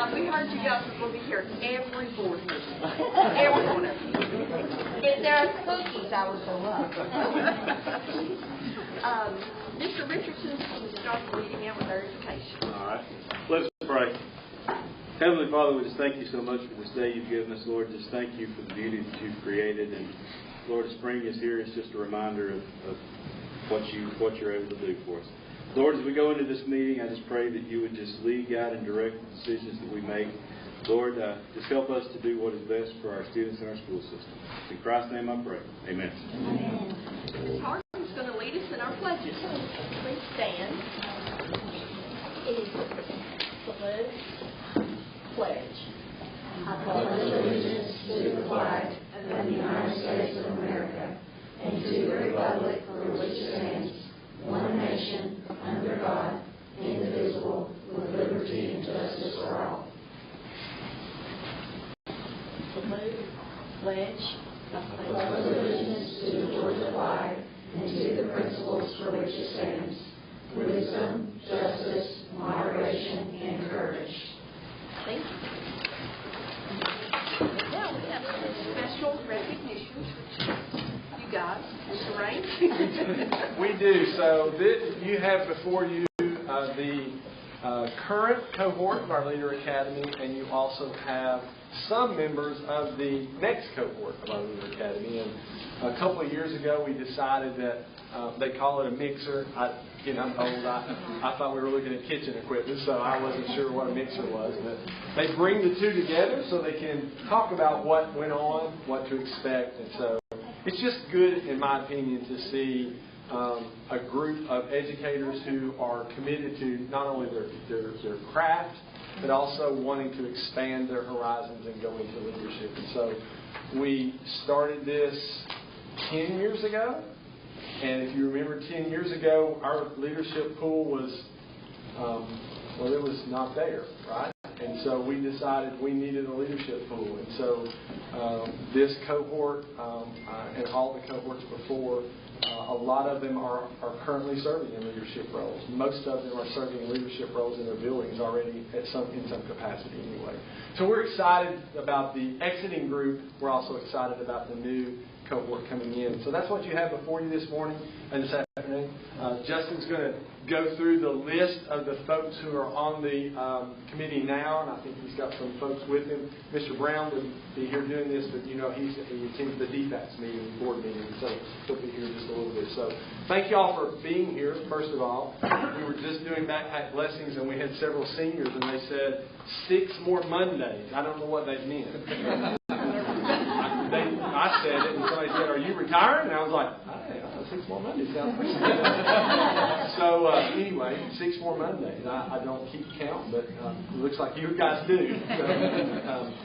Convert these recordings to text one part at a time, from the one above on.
Now, we heard you guys were going to be here every board meeting. Every one of you. If there are cookies, I would go up. Mr. Richardson will start the meeting out with our education. All right. Let's pray. Heavenly Father, we just thank you so much for this day you've given us, Lord. Just thank you for the beauty that you've created. And, Lord, spring is here. It's just a reminder of what you're able to do for us. Lord, as we go into this meeting, I just pray that you would just lead, guide, and direct the decisions that we make. Lord, just help us to do what is best for our students and our school system. In Christ's name I pray. Amen. Ms. Harden is going to lead us in our pledges. Please stand. It is salute, pledge. I pledge allegiance to the flag of the United States of America and to the republic for which it stands, one nation, under God, indivisible, with liberty and justice for all. Salute, pledge. I pledge allegiance to the Georgia flag and to the principles for which it stands, wisdom, justice, moderation, and courage. Thank you. Now we have some special recognitions, which you guys, Mr. Raines. We do. So you have before you the current cohort of our Leader Academy, and you also have some members of the next cohort of our Leader Academy. And a couple of years ago, we decided that they call it a mixer. I'm old. I thought we were looking at kitchen equipment, so I wasn't sure what a mixer was. But they bring the two together so they can talk about what went on, what to expect. And so it's just good, in my opinion, to see a group of educators who are committed to not only their craft, but also wanting to expand their horizons and go into leadership. And so we started this 10 years ago. And if you remember 10 years ago, our leadership pool was, it was not there, right? And so we decided we needed a leadership pool. And so this cohort and all the cohorts before, a lot of them are currently serving in leadership roles. Most of them are serving in leadership roles in their buildings already in some capacity anyway. So we're excited about the exiting group. We're also excited about the new cohort coming in. So that's what you have before you this morning and this afternoon. Justin's going to go through the list of the folks who are on the committee now, and I think he's got some folks with him. Mr. Brown would be here doing this, but he attends the DFACS meeting, board meeting, so he'll be here just a little bit. So thank you all for being here, first of all. We were just doing backpack blessings, and we had several seniors, and they said 6 more Mondays. I don't know what that meant. I said it, and somebody said, "Are you retiring?" And I was like, "Hey, 6 more Mondays sounds pretty good." So anyway, 6 more Mondays. I don't keep count, but it looks like you guys do.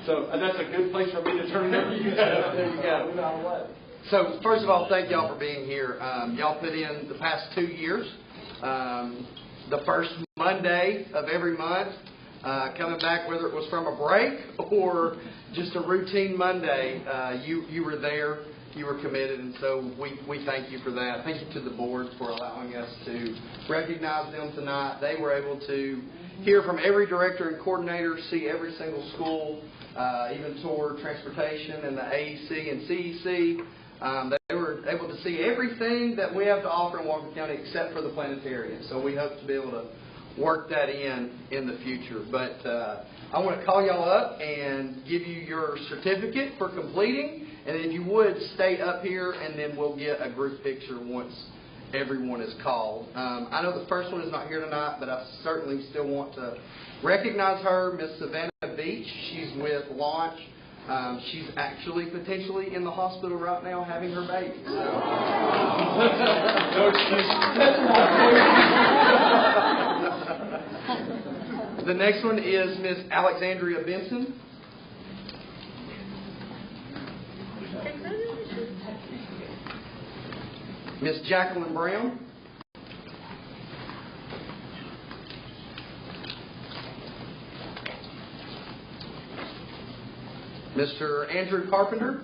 So that's a good place for me to turn it over to you. There you go. So first of all, thank y'all for being here. Y'all put in the past 2 years, the first Monday of every month. Coming back, whether it was from a break or just a routine Monday, you were there, you were committed, and so we thank you for that. Thank you to the board for allowing us to recognize them tonight. They were able to hear from every director and coordinator, see every single school, even tour transportation and the AEC and CEC. They were able to see everything that we have to offer in Walker County except for the planetarium. So we hope to be able to work that in the future. But I want to call y'all up and give you your certificate for completing. And if you would, stay up here, and then we'll get a group picture once everyone is called. I know the first one is not here tonight, but I certainly still want to recognize her, Miss Savannah Beach. She's with Launch. She's actually potentially in the hospital right now having her baby. So. No excuse. The next one is Miss Alexandria Benson. Miss Jacqueline Brown. Mr. Andrew Carpenter.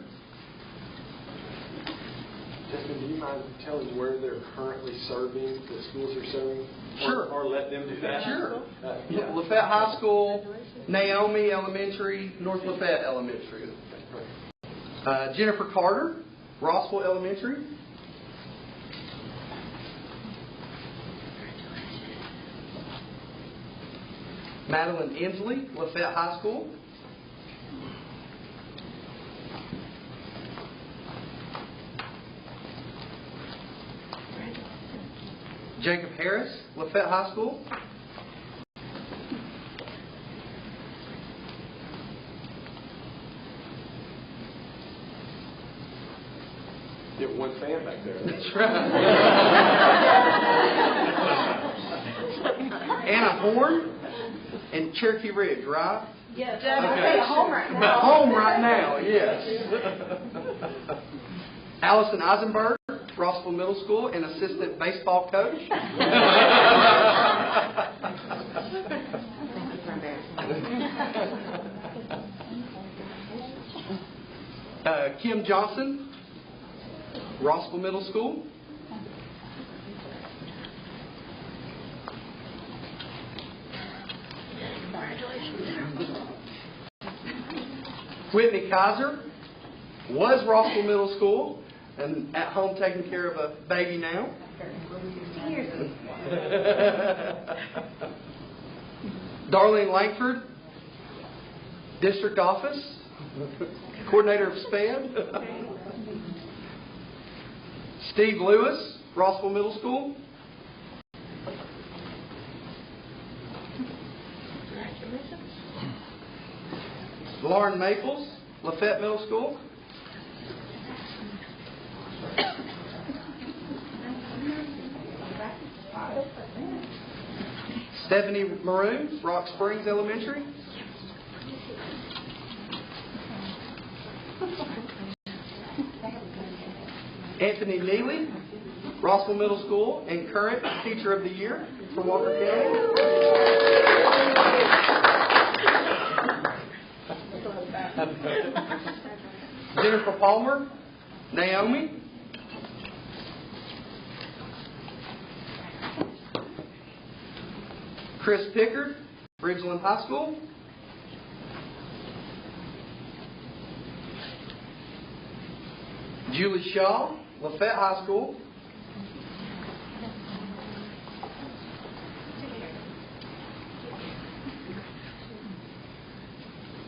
Justin, do you mind telling where they're currently serving, the schools are serving? Sure. Or let them do that? Sure. Yeah. Lafayette High School, Naomi Elementary, North Lafayette Elementary. Jennifer Carter, Rossville Elementary. Madeline Inslee, Lafayette High School. Jacob Harris, Lafayette High School. Get one fan back there. That's right. Anna Horn and Cherokee Ridge, right? Yes. Okay. Home right now. Home right now, yes. Allison Eisenberg, Rossville Middle School, and assistant baseball coach. Kim Johnson, Rossville Middle School. Whitney Kaiser was Rossville Middle School and at home taking care of a baby now. Darlene Langford, District Office, Coordinator of SPAN. Steve Lewis, Rossville Middle School. Lauren Maples, Lafayette Middle School. Stephanie Maroon, Rock Springs Elementary. Anthony Neely, Rossville Middle School, and current Teacher of the Year for Walker County. Jennifer Palmer, Naomi. Chris Pickard, Ridgeland High School. Julie Shaw, Lafayette High School.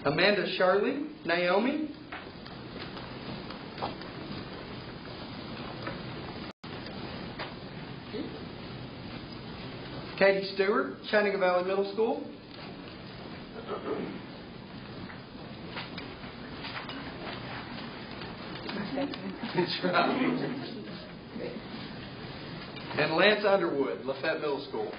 Amanda Shirley, Naomi. Katie Stewart, Channing Valley Middle School. That's right. And Lance Underwood, Lafayette Middle School.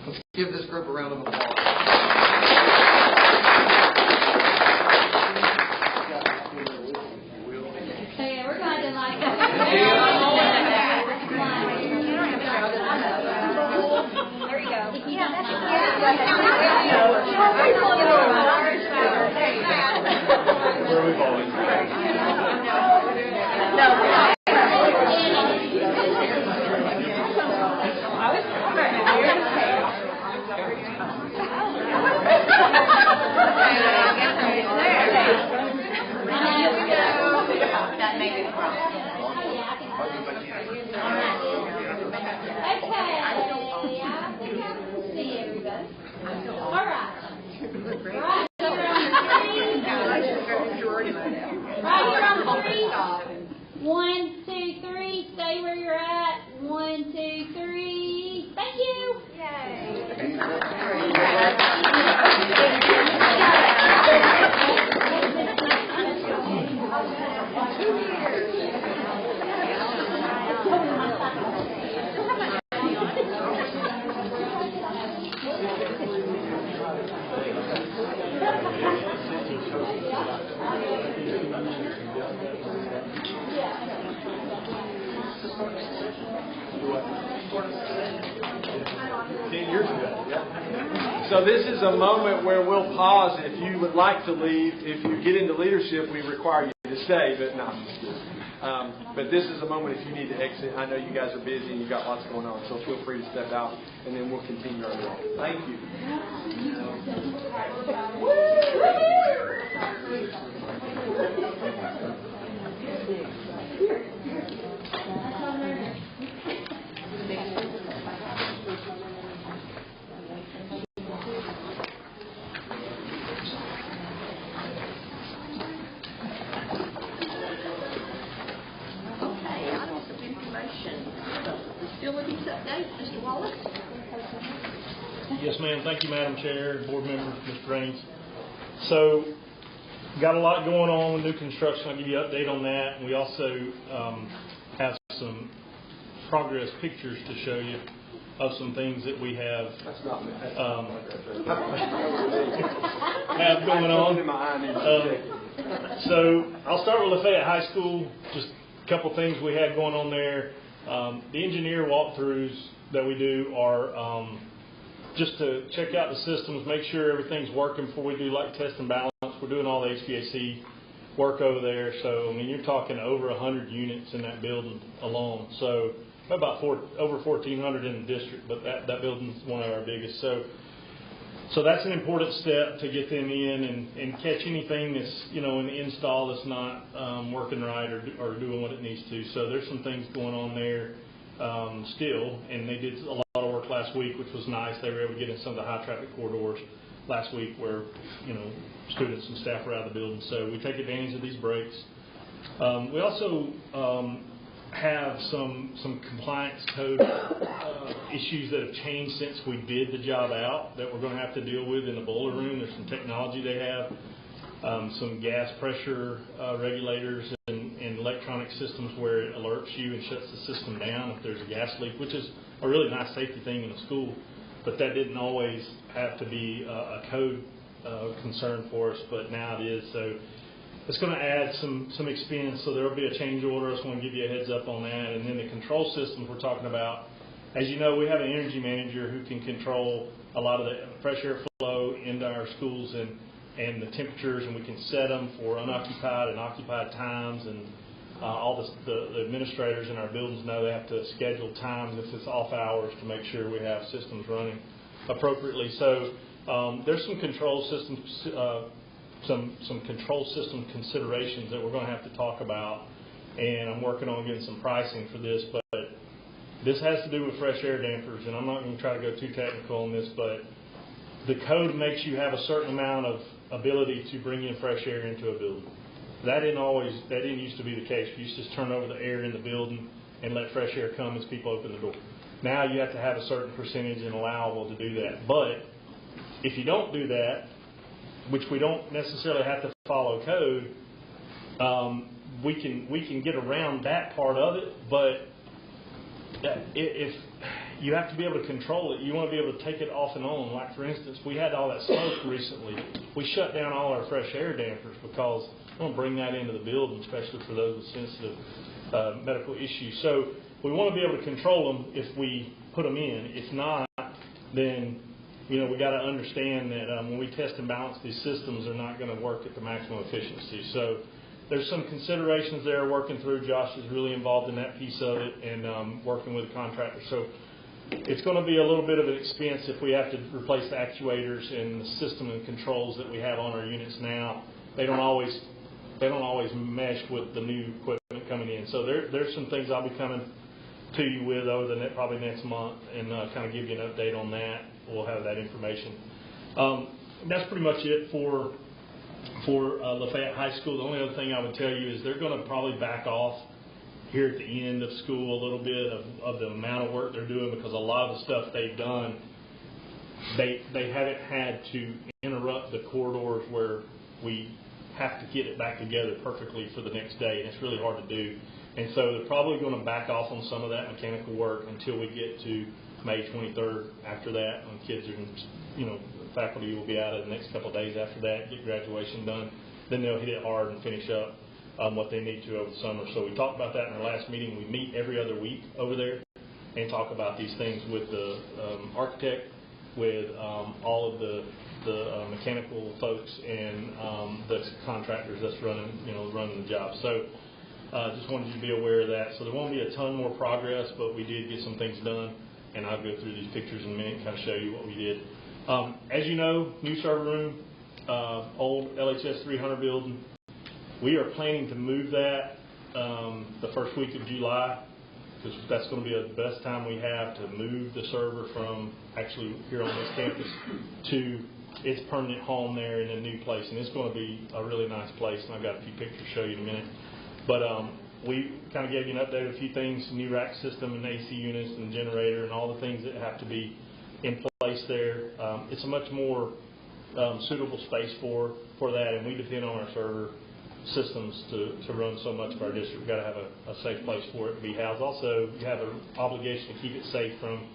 Let's give this group a round of applause. Hey, everybody like There you go. Yeah, that's Where are we going? That made it wrong. Okay, I think I can see everybody. All right. Right, so we're on right here on three. 1, 2, 3. Stay where you're at. 1, 2, 3. Thank you. So this is a moment where we'll pause. If you would like to leave, if you get into leadership, we require you to stay, but no. But this is a moment if you need to exit. I know you guys are busy and you've got lots going on, so feel free to step out, and then we'll continue our walk. Thank you. Okay, items of information. Facilities update, Mr. Wallace. Yes, ma'am. Thank you, Madam Chair, Board Member, Mr. Raines. So, got a lot going on with new construction. I'll give you an update on that. And we also have some progress pictures to show you of some things that we have That's not me. have going on. In my eye, So I'll start with Lafayette High School. Just a couple things we had going on there. The engineer walkthroughs that we do are just to check out the systems, make sure everything's working before we do like test and balance. We're doing all the HVAC work over there. So, I mean, you're talking over 100 units in that building alone. So about over 1,400 in the district, but that building's one of our biggest. So that's an important step to get them in and catch anything that's, in the install that's not working right or doing what it needs to. So there's some things going on there still, and they did a lot of work last week, which was nice. They were able to get in some of the high traffic corridors last week where, students and staff were out of the building. So we take advantage of these breaks. We also have some compliance code issues that have changed since we bid the job out that we're going to have to deal with in the boiler room. There's some technology they have, some gas pressure regulators and electronic systems where it alerts you and shuts the system down if there's a gas leak, which is a really nice safety thing in a school. But that didn't always have to be a code concern for us, but now it is. So it's going to add some expense, so there will be a change order. I just want to give you a heads up on that. And then the control systems we're talking about. As you know, we have an energy manager who can control a lot of the fresh air flow into our schools and the temperatures, and we can set them for unoccupied and occupied times. And all the administrators in our buildings know they have to schedule times if it's off hours to make sure we have systems running appropriately. So there's some control systems. Some control system considerations that we're going to have to talk about, and I'm working on getting some pricing for this, but this has to do with fresh air dampers, and I'm not going to try to go too technical on this, but the code makes you have a certain amount of ability to bring in fresh air into a building. That didn't used to be the case. You used to just turn over the air in the building and let fresh air come as people open the door. Now you have to have a certain percentage and allowable to do that. But if you don't do that, which we don't necessarily have to follow code, we can get around that part of it, but if you have to be able to control it, you want to be able to take it off and on. Like, for instance, we had all that smoke recently. We shut down all our fresh air dampers because we want to bring that into the building, especially for those with sensitive medical issues. So we want to be able to control them if we put them in. If not, then we got to understand that when we test and balance these systems, they're not going to work at the maximum efficiency. So there's some considerations there working through. Josh is really involved in that piece of it and working with the contractor. So it's going to be a little bit of an expense if we have to replace the actuators and the system and controls that we have on our units now. They don't always mesh with the new equipment coming in. So there's some things I'll be coming to you with over the probably next month and kind of give you an update on that. We'll have that information. That's pretty much it for Lafayette High School. The only other thing I would tell you is they're going to probably back off here at the end of school a little bit of the amount of work they're doing, because a lot of the stuff they've done, they haven't had to interrupt the corridors where we have to get it back together perfectly for the next day, and it's really hard to do. And so they're probably going to back off on some of that mechanical work until we get to May 23rd. After that, when kids are, faculty will be out of the next couple of days after that, get graduation done. Then they'll hit it hard and finish up what they need to over the summer. So we talked about that in our last meeting. We meet every other week over there and talk about these things with the architect, with all of the mechanical folks and the contractors that's running the job. So Just wanted you to be aware of that. So there won't be a ton more progress, but we did get some things done, and I'll go through these pictures in a minute and kind of show you what we did. As you know, new server room, old LHS 300 building. We are planning to move that the first week of July, because that's going to be the best time we have to move the server from actually here on this campus to its permanent home there in a new place. And it's going to be a really nice place, and I've got a few pictures to show you in a minute. But we kind of gave you an update of a few things, new rack system and AC units and generator and all the things that have to be in place there. It's a much more suitable space for that, and we depend on our server systems to run so much of our district. We've got to have a safe place for it to be housed. Also, you have an obligation to keep it safe from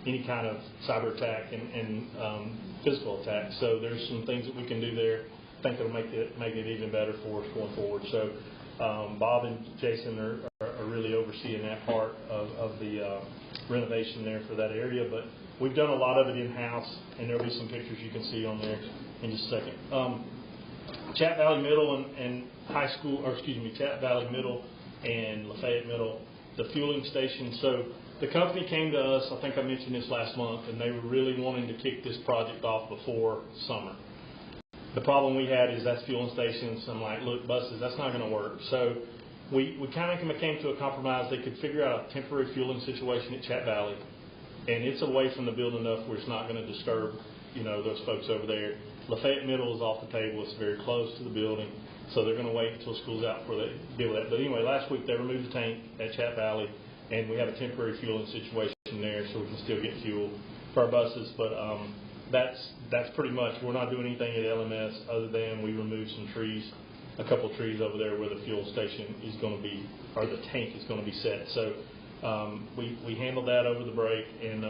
any kind of cyber attack and physical attack. So there's some things that we can do there. I think it'll make it even better for us going forward. So Bob and Jason are really overseeing that part of the renovation there for that area. But we've done a lot of it in-house, and there'll be some pictures you can see on there in just a second. Chat Valley Middle and High School, or excuse me, Chat Valley Middle and Lafayette Middle, the fueling station. So the company came to us, I think I mentioned this last month, and they were really wanting to kick this project off before summer. The problem we had is that's fueling stations. I'm like, look, buses, that's not going to work. So we kind of came to a compromise. They could figure out a temporary fueling situation at Chat Valley, and it's away from the building enough where it's not going to disturb, those folks over there. Lafayette Middle is off the table. It's very close to the building, so they're going to wait until school's out before they deal with that. But anyway, last week they removed the tank at Chat Valley, and we have a temporary fueling situation there, so we can still get fuel for our buses. But that's pretty much. We're not doing anything at LMS other than we removed some trees, a couple of trees over there where the fuel station is going to be, or the tank is going to be set. So we handled that over the break, and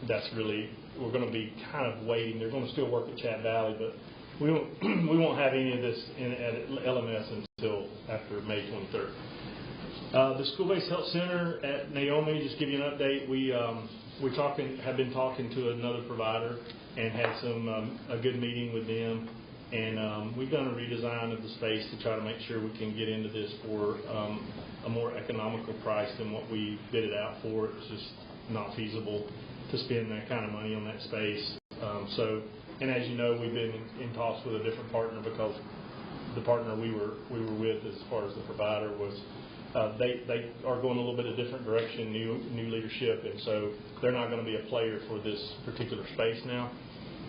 that's really, we're going to be kind of waiting. They're going to still work at Chat Valley, but we won't have any of this at LMS until after May 23rd. The School-Based Health Center at Naomi, just give you an update. We have been talking to another provider and had a good meeting with them, and we've done a redesign of the space to try to make sure we can get into this for a more economical price than what we bid it out for. It's just not feasible to spend that kind of money on that space. And as you know, we've been in talks with a different partner because the partner we were with as far as the provider was they are going a little bit of different direction, new leadership, and so they're not going to be a player for this particular space now.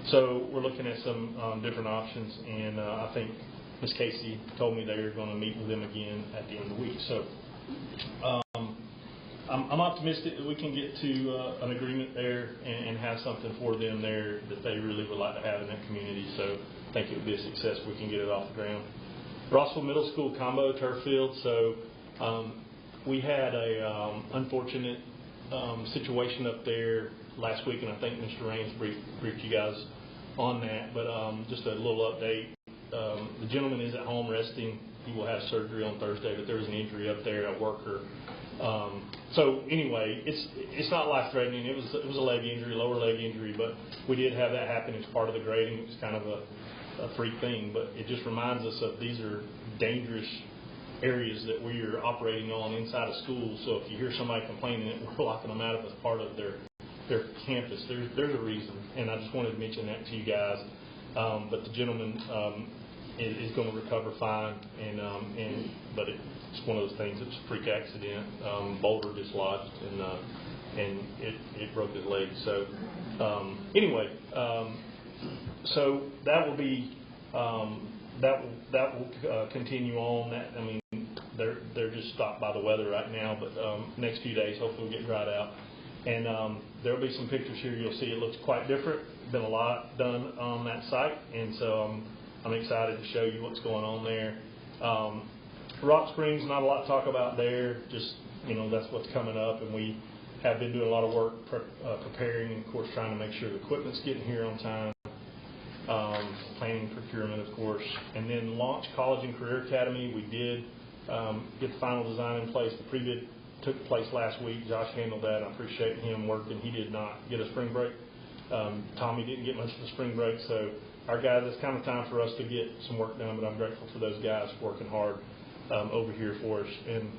So we're looking at some different options, and I think Ms. Casey told me they are going to meet with them again at the end of the week. So I'm optimistic that we can get to an agreement there and have something for them there that they really would like to have in that community. So I think it would be a success if we can get it off the ground. Rossville Middle School combo turf field. So we had a unfortunate situation up there last week, and I think Mr. Raines briefed you guys on that. But just a little update. The gentleman is at home resting. He will have surgery on Thursday, but there was an injury up there, a worker. So anyway, it's not life-threatening. It was a leg injury, lower leg injury, but we did have that happen as part of the grading. It was kind of a freak thing, but it just reminds us of these are dangerous areas that we are operating on inside of schools. So if you hear somebody complaining that we're locking them out of as part of their campus, there's a reason, and I just wanted to mention that to you guys. But the gentleman is going to recover fine, but it's one of those things. It's a freak accident. Boulder dislodged, and it broke his leg. So anyway, so that will be that will continue on. That I mean, they're just stopped by the weather right now, but next few days hopefully we'll get dried out. And there will be some pictures here. You'll see it looks quite different. Been a lot done on that site, and so I'm excited to show you what's going on there. Rock Springs, not a lot to talk about there. Just that's what's coming up, and we have been doing a lot of work preparing, and of course trying to make sure the equipment's getting here on time. Planning, procurement, of course, and then launch College and Career Academy. We did get the final design in place. The pre-bid took place last week. Josh handled that. I appreciate him working. He did not get a spring break. Tommy didn't get much of a spring break, so our guys, it's kind of time for us to get some work done, but I'm grateful for those guys working hard. over here for us. And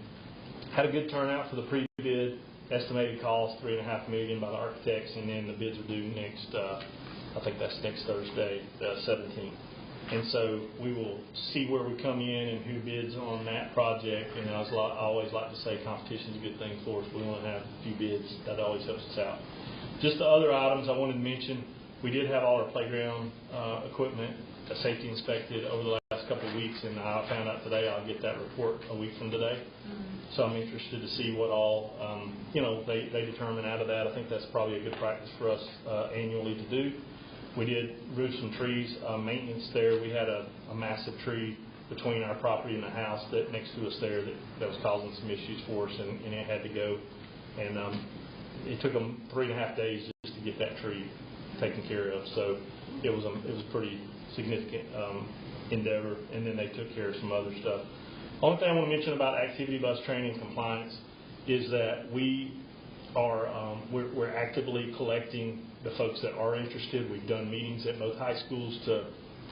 had a good turnout for the pre-bid. Estimated cost $3.5 million by the architects, and then the bids are due next. I think that's next Thursday, the 17th. And so we will see where we come in and who bids on that project. And I always like to say competition is a good thing for us. We want to have a few bids. That always helps us out. Just the other items I wanted to mention, we did have all our playground equipment safety inspected over the last couple of weeks, and I found out today I'll get that report a week from today. So I'm interested to see what all, they determine out of that. I think that's probably a good practice for us annually to do. We did roof some trees, maintenance there. We had a massive tree between our property and the house that next to us there that was causing some issues for us, and it had to go. And it took them 3.5 days just to get that tree taken care of. So it was a pretty significant endeavor, and then they took care of some other stuff. Only thing I want to mention about activity bus training compliance is that we are we're actively collecting the folks that are interested. We've done meetings at both high schools to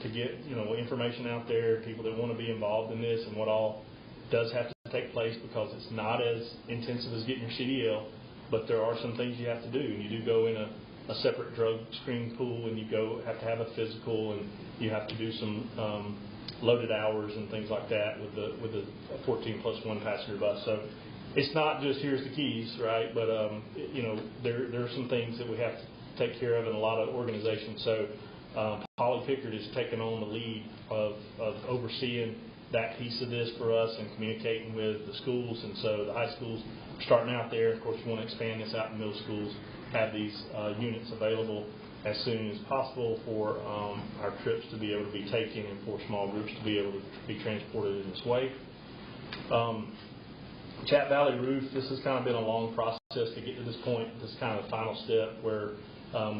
get information out there, people that want to be involved in this, and what all does have to take place, because it's not as intensive as getting your CDL, but there are some things you have to do. You do go in a separate drug screening pool, and you have to have a physical, and you have to do some loaded hours and things like that with the 14+1 passenger bus. So it's not just here's the keys, right? But there are some things that we have to take care of in a lot of organizations. So Holly Pickard has taken on the lead of overseeing that piece of this for us and communicating with the schools. And so the high schools are starting out there. Of course, we want to expand this out in middle schools, have these units available as soon as possible for our trips to be able to be taken and for small groups to be able to be transported in this way. Chat Valley roof, this has kind of been a long process to get to this point. This is kind of the final step where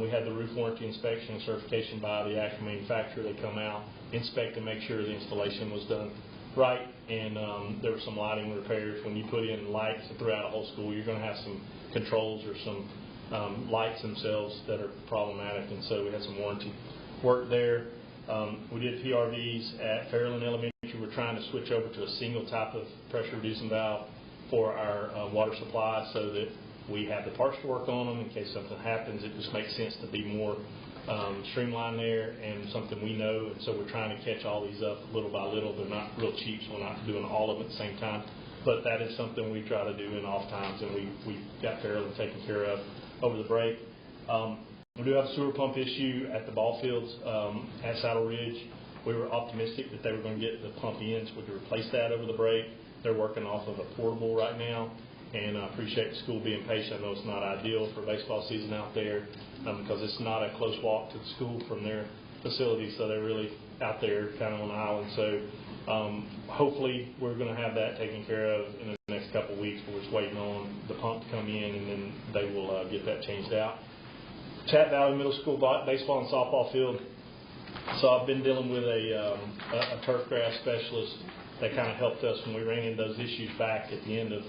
we had the roof warranty inspection and certification by the actual manufacturer. They come out, inspect, and make sure the installation was done right. And there were some lighting repairs. When you put in lights throughout a whole school, you're going to have some controls or some lights themselves that are problematic, and so we had some warranty work there. We did PRVs at Fairland Elementary. We're trying to switch over to a single type of pressure reducing valve for our water supply, so that we have the parts to work on them in case something happens. It just makes sense to be more streamlined there, and something we know, and so we're trying to catch all these up little by little. They're not real cheap, so we're not doing all of them at the same time, but that is something we try to do in off times, and we got Fairland taken care of over the break. We do have a sewer pump issue at the ball fields at Saddle Ridge. We were optimistic that they were going to get the pump in so we could replace that over the break. They're working off of a portable right now, and I appreciate the school being patient. I know it's not ideal for baseball season out there because it's not a close walk to the school from their facility, so they're really out there kind of on the island. So hopefully we're going to have that taken care of in the next couple of weeks. We're just waiting on the pump to come in, and then they will get that changed out. Chat Valley Middle School baseball and softball field. So I've been dealing with a turf grass specialist that kind of helped us when we ran into those issues back at the end of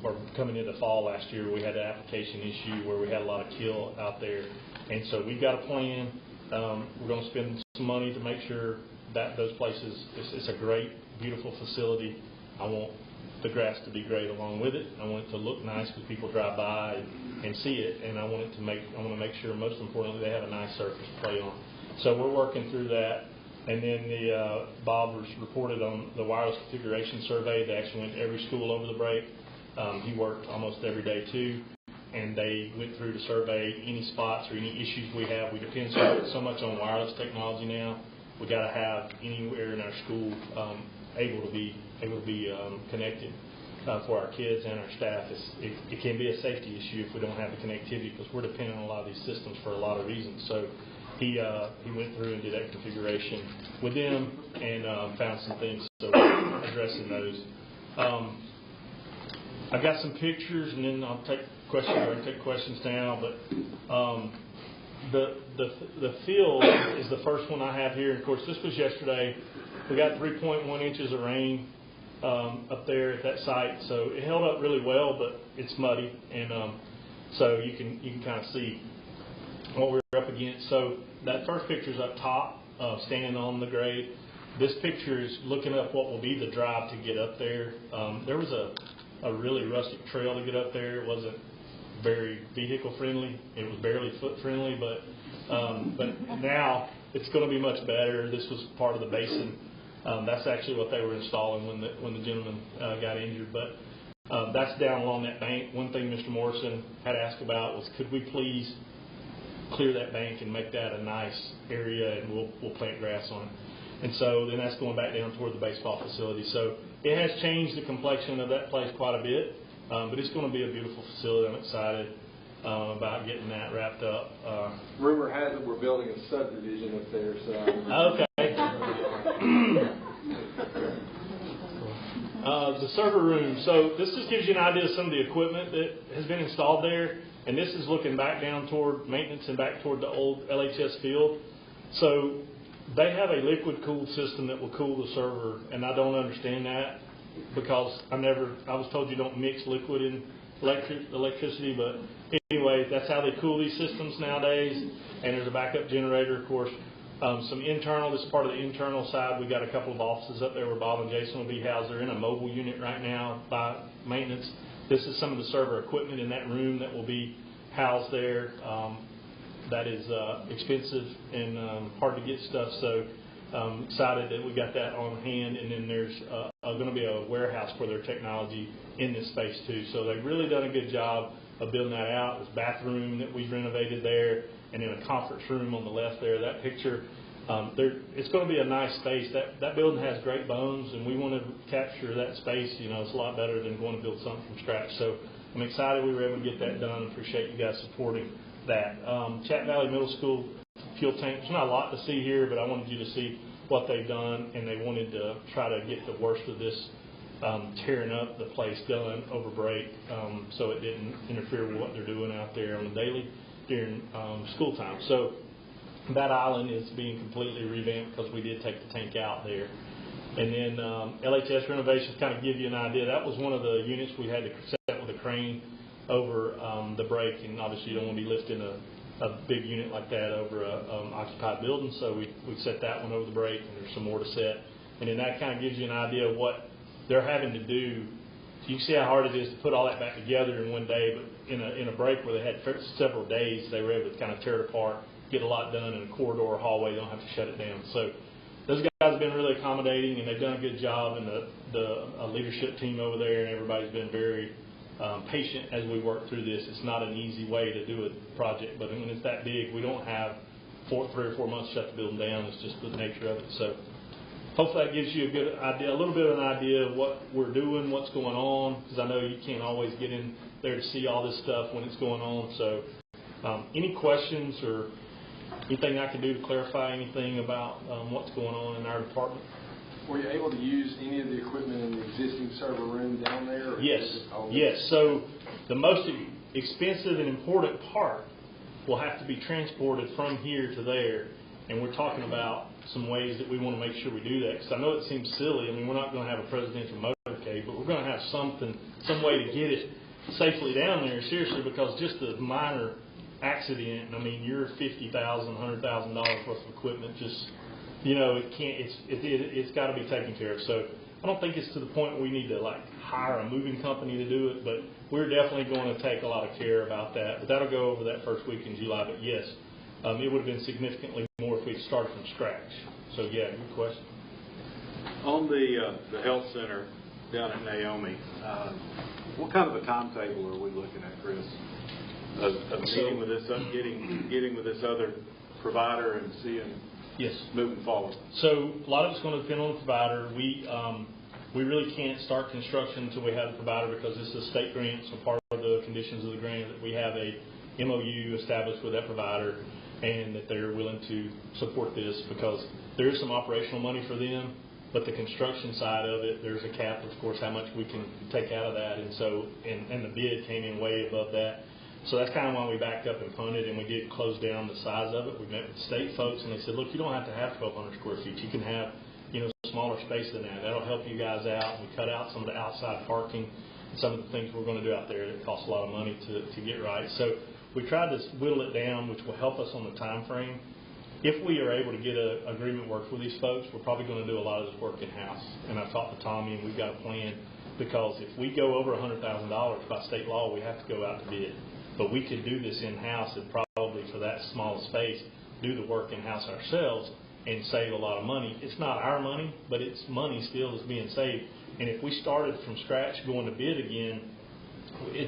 or coming into fall last year. We had an application issue where we had a lot of kill out there, and so we've got a plan. We're going to spend some money to make sure that those places, it's a great, beautiful facility. I want the grass to be great along with it. I want it to look nice when people drive by and see it, and I want to make sure, most importantly, they have a nice surface to play on. So we're working through that. And then Bob was reported on the wireless configuration survey. They actually went to every school over the break. He worked almost every day too, and they went through to survey any spots or any issues we have. We depend so much on wireless technology now. We got to have anywhere in our school able to be connected for our kids and our staff. It can be a safety issue if we don't have the connectivity, because we're dependent on a lot of these systems for a lot of reasons. So he went through and did that configuration with them and found some things, so we're addressing those. I've got some pictures, and then I'll take questions. I can take questions now, but the field is the first one I have here. Of course, this was yesterday. We got 3.1 inches of rain up there at that site, so it held up really well, but it's muddy, and so you can kind of see what we're up against. So that first picture's up top, standing on the grade. This picture is looking up what will be the drive to get up there. There was a really rustic trail to get up there. It wasn't very vehicle friendly. It was barely foot friendly, but now it's going to be much better. This was part of the basin. That's actually what they were installing when the gentleman got injured. But that's down along that bank. One thing Mr. Morrison had asked about was, could we please clear that bank and make that a nice area, and we'll plant grass on it. And so then that's going back down toward the baseball facility. So it has changed the complexion of that place quite a bit, but it's going to be a beautiful facility. I'm excited about getting that wrapped up. Rumor has it we're building a subdivision up there, so. Okay. The server room. So this just gives you an idea of some of the equipment that has been installed there. And this is looking back down toward maintenance and back toward the old LHS field. So they have a liquid-cooled system that will cool the server, and I don't understand that because I was told you don't mix liquid in electricity, but anyway, that's how they cool these systems nowadays. And there's a backup generator, of course. Some internal, this is part of the internal side. We got a couple of offices up there where Bob and Jason will be housed. They're in a mobile unit right now by maintenance. This is some of the server equipment in that room that will be housed there. That is expensive and hard to get stuff, so I'm excited that we got that on hand. And then there's going to be a warehouse for their technology in this space too. So they've really done a good job of building that out. This bathroom that we've renovated there, and then a conference room on the left there. That picture, it's going to be a nice space. That building has great bones, and we want to capture that space. You know, it's a lot better than going to build something from scratch. So I'm excited we were able to get that done. Appreciate you guys supporting that. Chat Valley Middle School fuel tank. There's not a lot to see here, but I wanted you to see what they've done, and they wanted to try to get the worst of this tearing up the place done over break, so it didn't interfere with what they're doing out there on the daily during school time. So that island is being completely revamped because we did take the tank out there. And then LHS renovations, kind of give you an idea. That was one of the units we had to set with a crane over the break, and obviously you don't want to be lifting a big unit like that over a occupied building, so we set that one over the break, and there's some more to set. And then that kind of gives you an idea of what they're having to do. You can see how hard it is to put all that back together in one day, but in a break where they had several days, they were able to kind of tear it apart, get a lot done in a corridor or hallway. They don't have to shut it down. So those guys have been really accommodating, and they've done a good job, and the leadership team over there, and everybody's been very patient as we work through this. It's not an easy way to do a project, but when it's that big, we don't have 3 or 4 months to shut the building down. It's just the nature of it. So hopefully that gives you a good idea, a little bit of an idea of what we're doing, what's going on, because I know you can't always get in there to see all this stuff when it's going on. So any questions or anything I can do to clarify anything about what's going on in our department? Were you able to use any of the equipment in the existing server room down there? Or Yes. Yes. So the most expensive and important part will have to be transported from here to there, and we're talking about some ways that we want to make sure we do that, because I know it seems silly. I mean, we're not going to have a presidential motorcade, but we're going to have some way to get it safely down there, seriously, because just a minor accident, I mean, you're $50,000, $100,000 worth of equipment, just, you know, it's got to be taken care of. So I don't think it's to the point where we need to, like, hire a moving company to do it, but we're definitely going to take a lot of care about that. But that'll go over that first week in July. But yes, it would have been significantly more if we started from scratch. So yeah, good question. On the health center down at Naomi, what kind of a timetable are we looking at, Chris? Of getting with this other provider and seeing moving forward. So a lot of it's going to depend on the provider. We really can't start construction until we have the provider, because this is a state grant. So part of the conditions of the grant that we have a MOU established with that provider, and that they're willing to support this, because there is some operational money for them, but the construction side of it, there's a cap, of course, how much we can take out of that, and so and the bid came in way above that. So that's kind of why we backed up and punted, and we did close down the size of it. We met with state folks, and they said, look, you don't have to have 1,200 square feet. You can have, you know, smaller space than that. That'll help you guys out. We cut out some of the outside parking and some of the things we're going to do out there that cost a lot of money to get right. So we tried to whittle it down, which will help us on the time frame. if we are able to get an agreement work with these folks, we're probably going to do a lot of this work in-house. And I've talked to Tommy, and we've got a plan, because if we go over $100,000 by state law, we have to go out to bid. But we could do this in-house and probably for that small space, do the work in-house ourselves and save a lot of money. It's not our money, but it's money still that's being saved. And if we started from scratch going to bid again,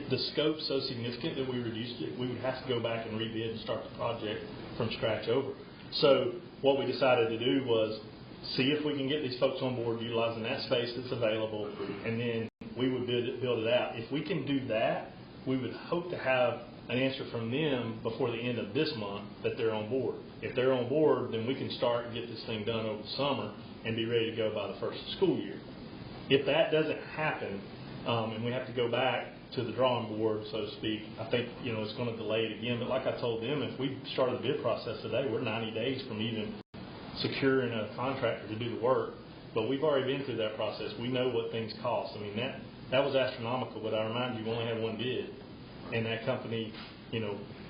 the scope's so significant that we reduced it, we would have to go back and rebid and start the project from scratch over. So what we decided to do was see if we can get these folks on board utilizing that space that's available, and then we would build it out. If we can do that, we would hope to have an answer from them before the end of this month that they're on board. If they're on board, then we can start and get this thing done over the summer and be ready to go by the first of the school year. If that doesn't happen, and we have to go back to the drawing board, so to speak, I think, it's going to delay it again. But like I told them, if we started the bid process today, we're 90 days from even securing a contractor to do the work. But we've already been through that process. We know what things cost. I mean, that was astronomical, but I remind you, we only had one bid. And that company, they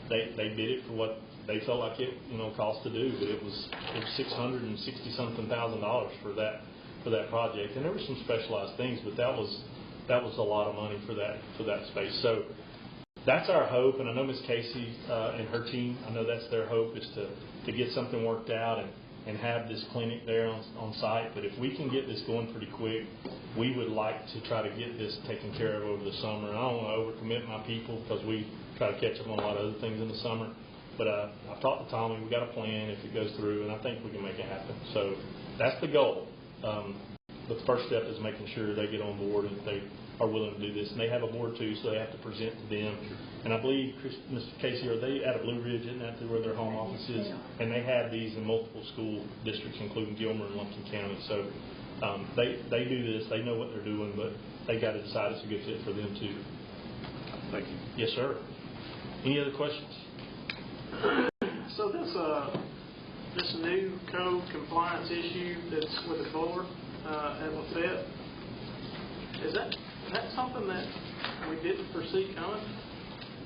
bid it for what they felt like it, cost to do. But it was $660-something thousand for that project. And there were some specialized things, but that was a lot of money for that space. So that's our hope, and I know Ms. Casey and her team, I know that's their hope, is to get something worked out and have this clinic there on site. But if we can get this going pretty quick, we would like to try to get this taken care of over the summer. And I don't want to overcommit my people because we try to catch up on a lot of other things in the summer. But I've talked to Tommy. We've got a plan if it goes through, and I think we can make it happen. So that's the goal. But the first step is making sure they get on board and they are willing to do this. And they have a board, too, so they have to present to them. And I believe, Mr. Casey, are they out of Blue Ridge? Isn't that where their home office is? And they have these in multiple school districts, including Gilmer and Lumpkin County. So they do this. They know what they're doing, but they got to decide it's a good fit for them, too. Thank you. Yes, sir. Any other questions? So this new code compliance issue that's with the board at Lafayette, is that something that we didn't foresee coming?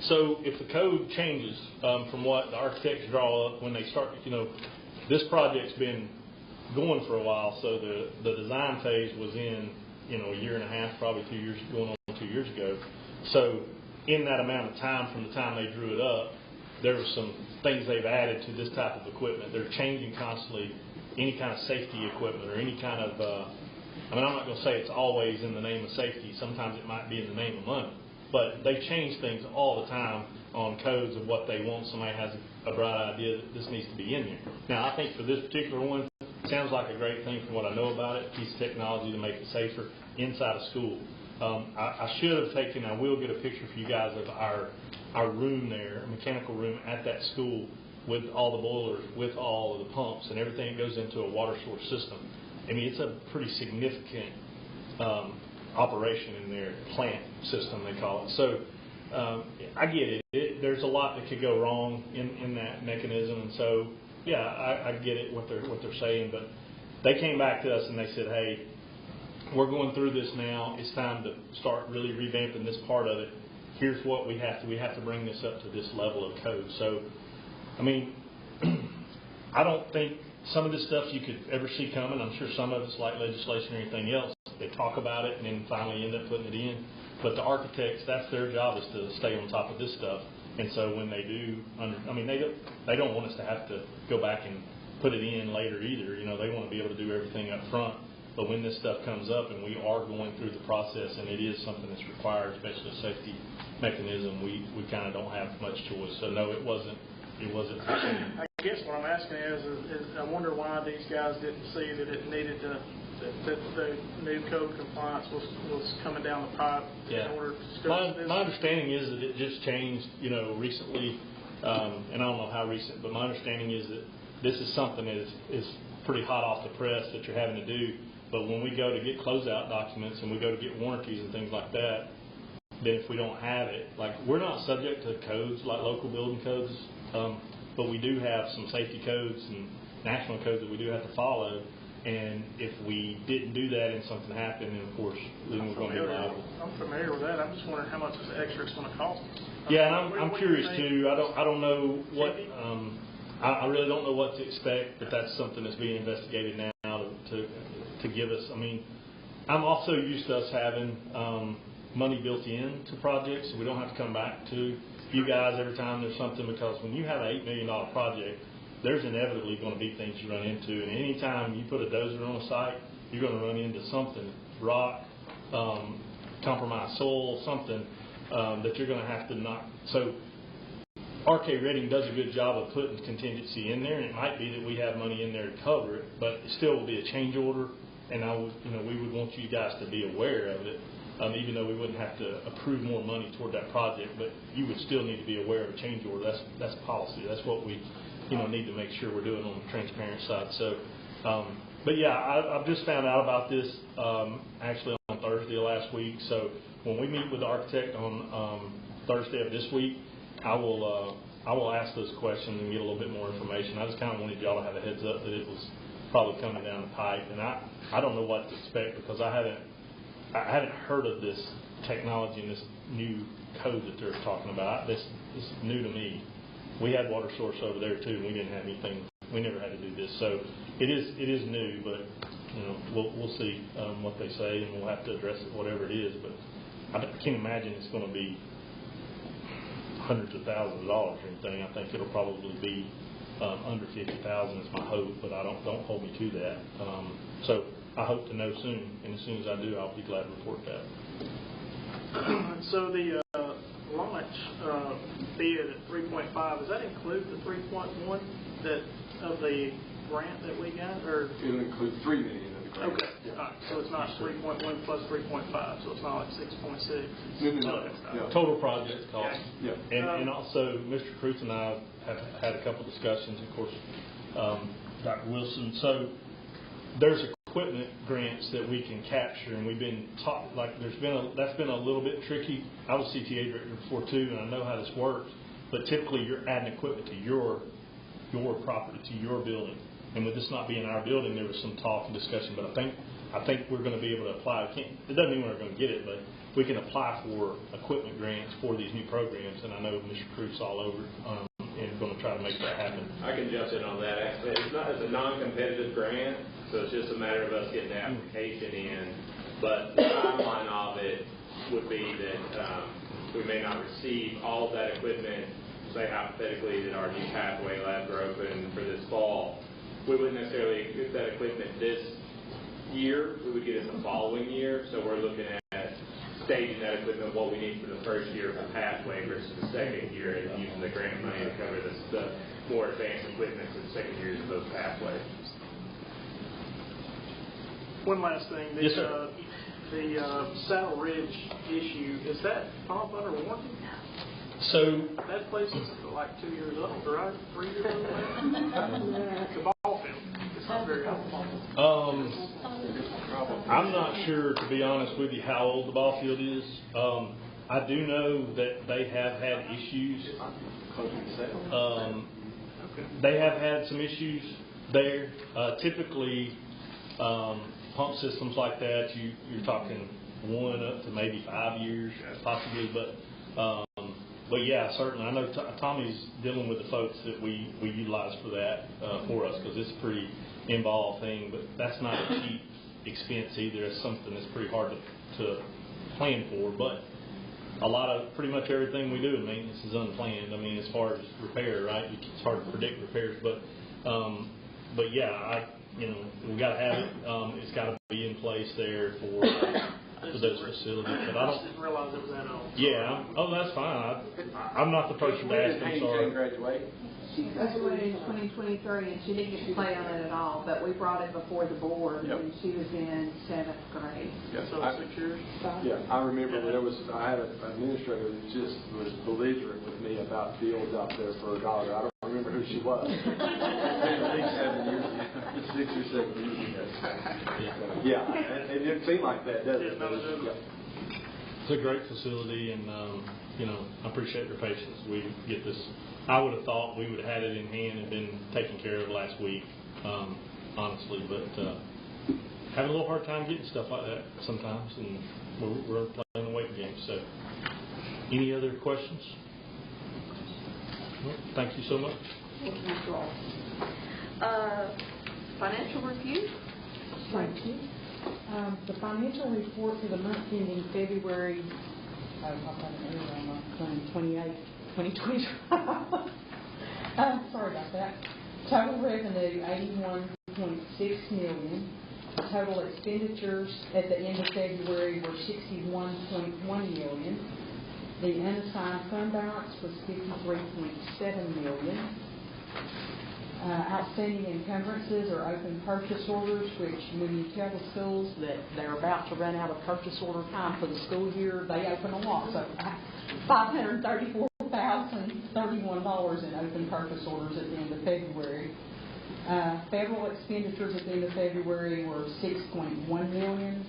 So if the code changes from what the architects draw up when they start, this project's been going for a while, so the design phase was in, a year and a half, probably 2 years, going on 2 years ago. So in that amount of time from the time they drew it up, there were some things they've added to this type of equipment. They're changing constantly any kind of safety equipment or any kind of, I'm not going to say it's always in the name of safety. Sometimes it might be in the name of money. But they change things all the time on codes of what they want. Somebody has a bright idea that this needs to be in there. Now, I think for this particular one, it sounds like a great thing from what I know about it, a piece of technology to make it safer inside of school. I should have taken, I will get a picture for you guys of our room there, a mechanical room at that school with all the boilers, with all of the pumps and everything that goes into a water source system. I mean, it's a pretty significant operation in their plant system, they call it. So I get it. There's a lot that could go wrong in that mechanism, and so yeah, I get it what they're saying. But they came back to us and they said, hey, we're going through this now. It's time to start really revamping this part of it. Here's what we have to bring this up to this level of code. So, I mean, I don't think some of this stuff you could ever see coming. I'm sure some of it's like legislation or anything else. They talk about it and then finally end up putting it in. But the architects, that's their job, is to stay on top of this stuff. And so when they do, they don't want us to have to go back and put it in later either. They want to be able to do everything up front. But when this stuff comes up and we are going through the process and it is something that's required, especially a safety mechanism, we kind of don't have much choice. So no, it wasn't foreseen. I guess what I'm asking is I wonder why these guys didn't see that it needed to, that the new code compliance was coming down the pipe in order to scope this. My understanding is that it just changed, recently, and I don't know how recent, but my understanding is that this is something that is pretty hot off the press that you're having to do. But when we go to get closeout documents and we go to get warranties and things like that, then if we don't have it, like we're not subject to codes like local building codes, but we do have some safety codes and national codes that we do have to follow. And if we didn't do that and something happened, then of course then we're going to be liable. I'm familiar with that. I'm just wondering how much this extra is going to cost us. Yeah, and I'm curious too. I don't know what I really don't know what to expect, but that's something that's being investigated now to give us. I mean, I'm also used to us having money built into projects, so we don't have to come back to you guys every time there's something, because when you have an $8 million project, there's inevitably going to be things you run into, and anytime you put a dozer on a site, you're going to run into something, rock, compromised soil, something that you're going to have to knock. So RK Redding does a good job of putting contingency in there, and it might be that we have money in there to cover it, but it still will be a change order, and we would want you guys to be aware of it, even though we wouldn't have to approve more money toward that project, but you would still need to be aware of a change order. That's policy. That's what we need to make sure we're doing on the transparent side. So, but yeah, I've just found out about this actually on Thursday of last week. So when we meet with the architect on Thursday of this week, I will ask those questions and get a little bit more information. I just kind of wanted y'all to have a heads up that it was probably coming down the pipe, and I don't know what to expect, because I haven't heard of this technology and this new code that they're talking about. This is new to me. We had water source over there too, and we didn't have anything. We never had to do this, so it is new. But we'll see what they say, and we'll have to address it, whatever it is. But I can't imagine it's going to be hundreds of thousands of dollars or anything. I think it'll probably be under $50,000 is my hope, but I don't hold me to that. So I hope to know soon, and as soon as I do, I'll be glad to report that. So the launch bid at 3.5, does that include the 3.1 of the grant that we got, or It'll include $3 million of the grant. okay, all right, so it's not 3.1 plus 3.5, so it's not like 6.6. No. Yeah. Total project cost. Yeah. And also, Mr. Cruz and I have had a couple discussions, of course, Dr. Wilson. So there's equipment grants that we can capture, and we've been taught, like that's been a little bit tricky. I was CTA director before too, and I know how this works. But typically, you're adding equipment to your property, to your building. And with this not being our building, there was some talk and discussion. But I think we're going to be able to apply. It doesn't mean we're going to get it, but we can apply for equipment grants for these new programs. And I know Mr. Cruz all over and going to try to make that happen. I can jump in on that. Actually, it's a non-competitive grant, so it's just a matter of us getting the application in. But the timeline of it would be that we may not receive all of that equipment. Say hypothetically that our new pathway labs are open for this fall. We wouldn't necessarily get that equipment this year. We would get it the following year. So we're looking at staging that equipment, what we need for the first year of the pathway versus the second year, and using the grant money to cover the more advanced equipment for the second years of those pathways. One last thing. Yes, sir. The Saddle Ridge issue, is that pump under warranty? So That place is like 2 years old, right? 3 years old? The ball field. It's not very old. I'm not sure, to be honest with you, how old the ball field is. I do know that they have had issues. They have had some issues there. Typically, pump systems like that, you're talking 1 up to maybe 5 years, possibly. But yeah, certainly. I know Tommy's dealing with the folks that we utilize for that for us, because it's a pretty involved thing. But that's not a cheap expense either. It's something that's pretty hard to plan for. But pretty much everything we do in maintenance is unplanned. I mean, as far as repair, right? It's hard to predict repairs, but yeah, we got to have it. It's got to be in place there for those facilities. But I didn't realize it was that old. Yeah. Oh, that's fine. I'm not the person to ask. I'm sorry. She graduated in 2023, and she didn't get to play on it at all, but we brought it before the board, and she was in 7th grade. Yes, So 6 years? Yeah, I remember I had an administrator that just was belligerent with me about fields out there for her daughter. I don't remember who she was. I think 7 years ago, 6 or 7 years ago. Yeah, it didn't seem like that, does it? It's a great facility, and I appreciate your patience. We get this. I would have thought we would have had it in hand and been taken care of last week, honestly, but having a little hard time getting stuff like that sometimes, and we're playing a waiting game. So, any other questions? Well, thank you so much. Thank you, Mr. Ross. Financial review? Thank you. The financial report for the month ending February, I've got an error on my phone, 2020. Sorry about that. Total revenue, $81.6 million. Total expenditures at the end of February were $61.1 million. The unassigned fund balance was $53.7 million. Outstanding encumbrances or open purchase orders, which when you tell the schools that they're about to run out of purchase order time for the school year, they open a lot. So $534,031 in open purchase orders at the end of February. Federal expenditures at the end of February were $6.1 million.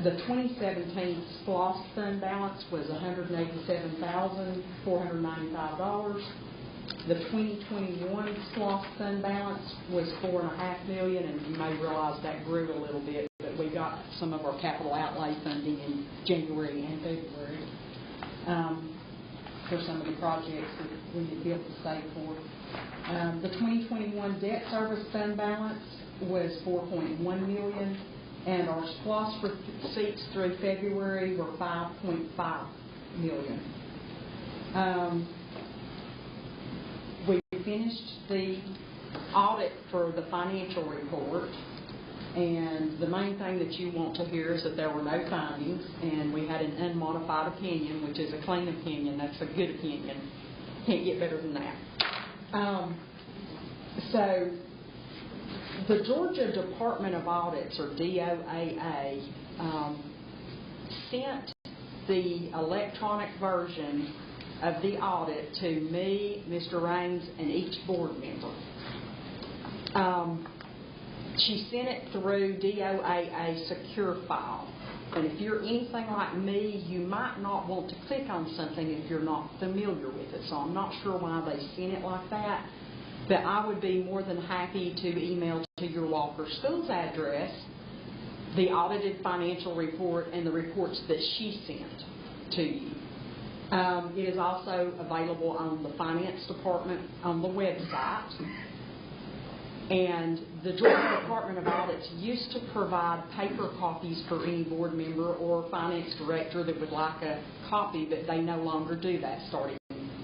The 2017 SPLOST fund balance was $187,495. The 2021 SPLOST fund balance was $4.5 million, and you may realize that grew a little bit, but we got some of our capital outlay funding in January and February for some of the projects that we had built the state for. The 2021 debt service fund balance was $4.1 million, and our SPLOST receipts through February were $5.5 million. We finished the audit for the financial report, and the main thing that you want to hear is that there were no findings, and we had an unmodified opinion, which is a clean opinion. That's a good opinion. Can't get better than that. So the Georgia Department of Audits, or DOAA, sent the electronic version of the audit to me, Mr. Raines, and each board member. She sent it through DOAA secure file. And if you're anything like me, you might not want to click on something if you're not familiar with it. So I'm not sure why they sent it like that. But I would be more than happy to email to your Walker Schools address the audited financial report and the reports that she sent to you. It is also available on the Finance Department on the website. And the Georgia Department of Audits used to provide paper copies for any board member or finance director that would like a copy, but they no longer do that starting,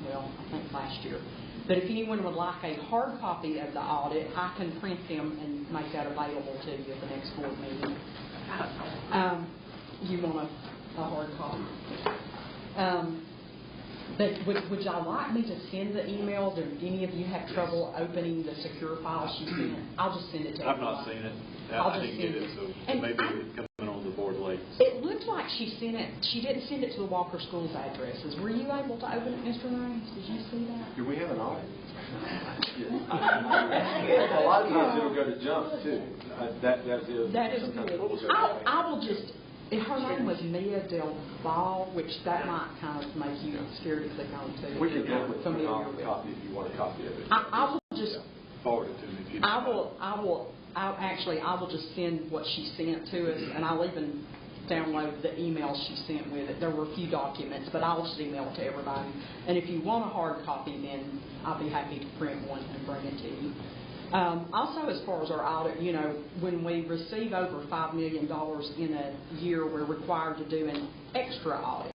well, I think last year. But if anyone would like a hard copy of the audit, I can print them and make that available to you at the next board meeting. You want a hard copy. But would y'all like me to send the emails, or any of you have trouble opening the secure file she sent? I'll just send it to you. I've not seen it. I didn't get it, so maybe it's coming on the board late. It looks like she sent it. She didn't send it to the Walker Schools addresses. Were you able to open it, Mr. Raines? Did you see that? Do we have an audit? A lot of times it'll go to junk too. That is good. I will just. Her name was Mia Del Val, which that might kind of make you scared to click on too. We can definitely put it on a copy if you want a copy of it. I will just Forward it to me if you I will just send what she sent to us, and I'll even download the email she sent with it. There were a few documents, but I'll just email it to everybody. And if you want a hard copy, then I'll be happy to print one and bring it to you. Also, as far as our audit, when we receive over $5 million in a year, we're required to do an extra audit.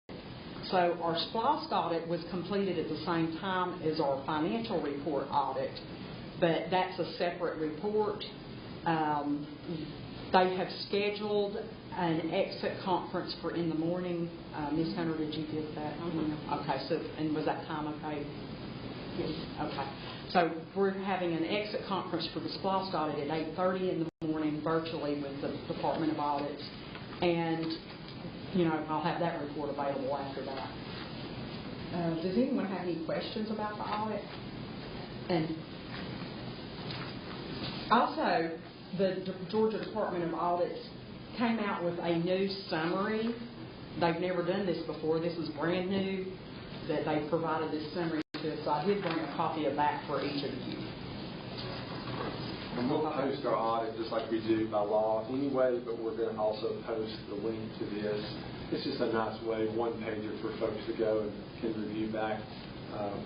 So our SPLOST audit was completed at the same time as our financial report audit, but that's a separate report. They have scheduled an exit conference for in the morning. Ms. Hunter, did you get that? Okay, so, and was that time okay? Yes. Okay. So we're having an exit conference for the SPLOST audit at 8:30 in the morning virtually with the Department of Audits. And, I'll have that report available after that. Does anyone have any questions about the audit? And also, the Georgia Department of Audits came out with a new summary. They've never done this before. This is brand new, that they provided this summary to us. So I did bring a copy of that for each of you. And we'll post our audit just like we do by law anyway, but we're going to also post the link to this. It's just a nice way, one pager for folks to go and can review back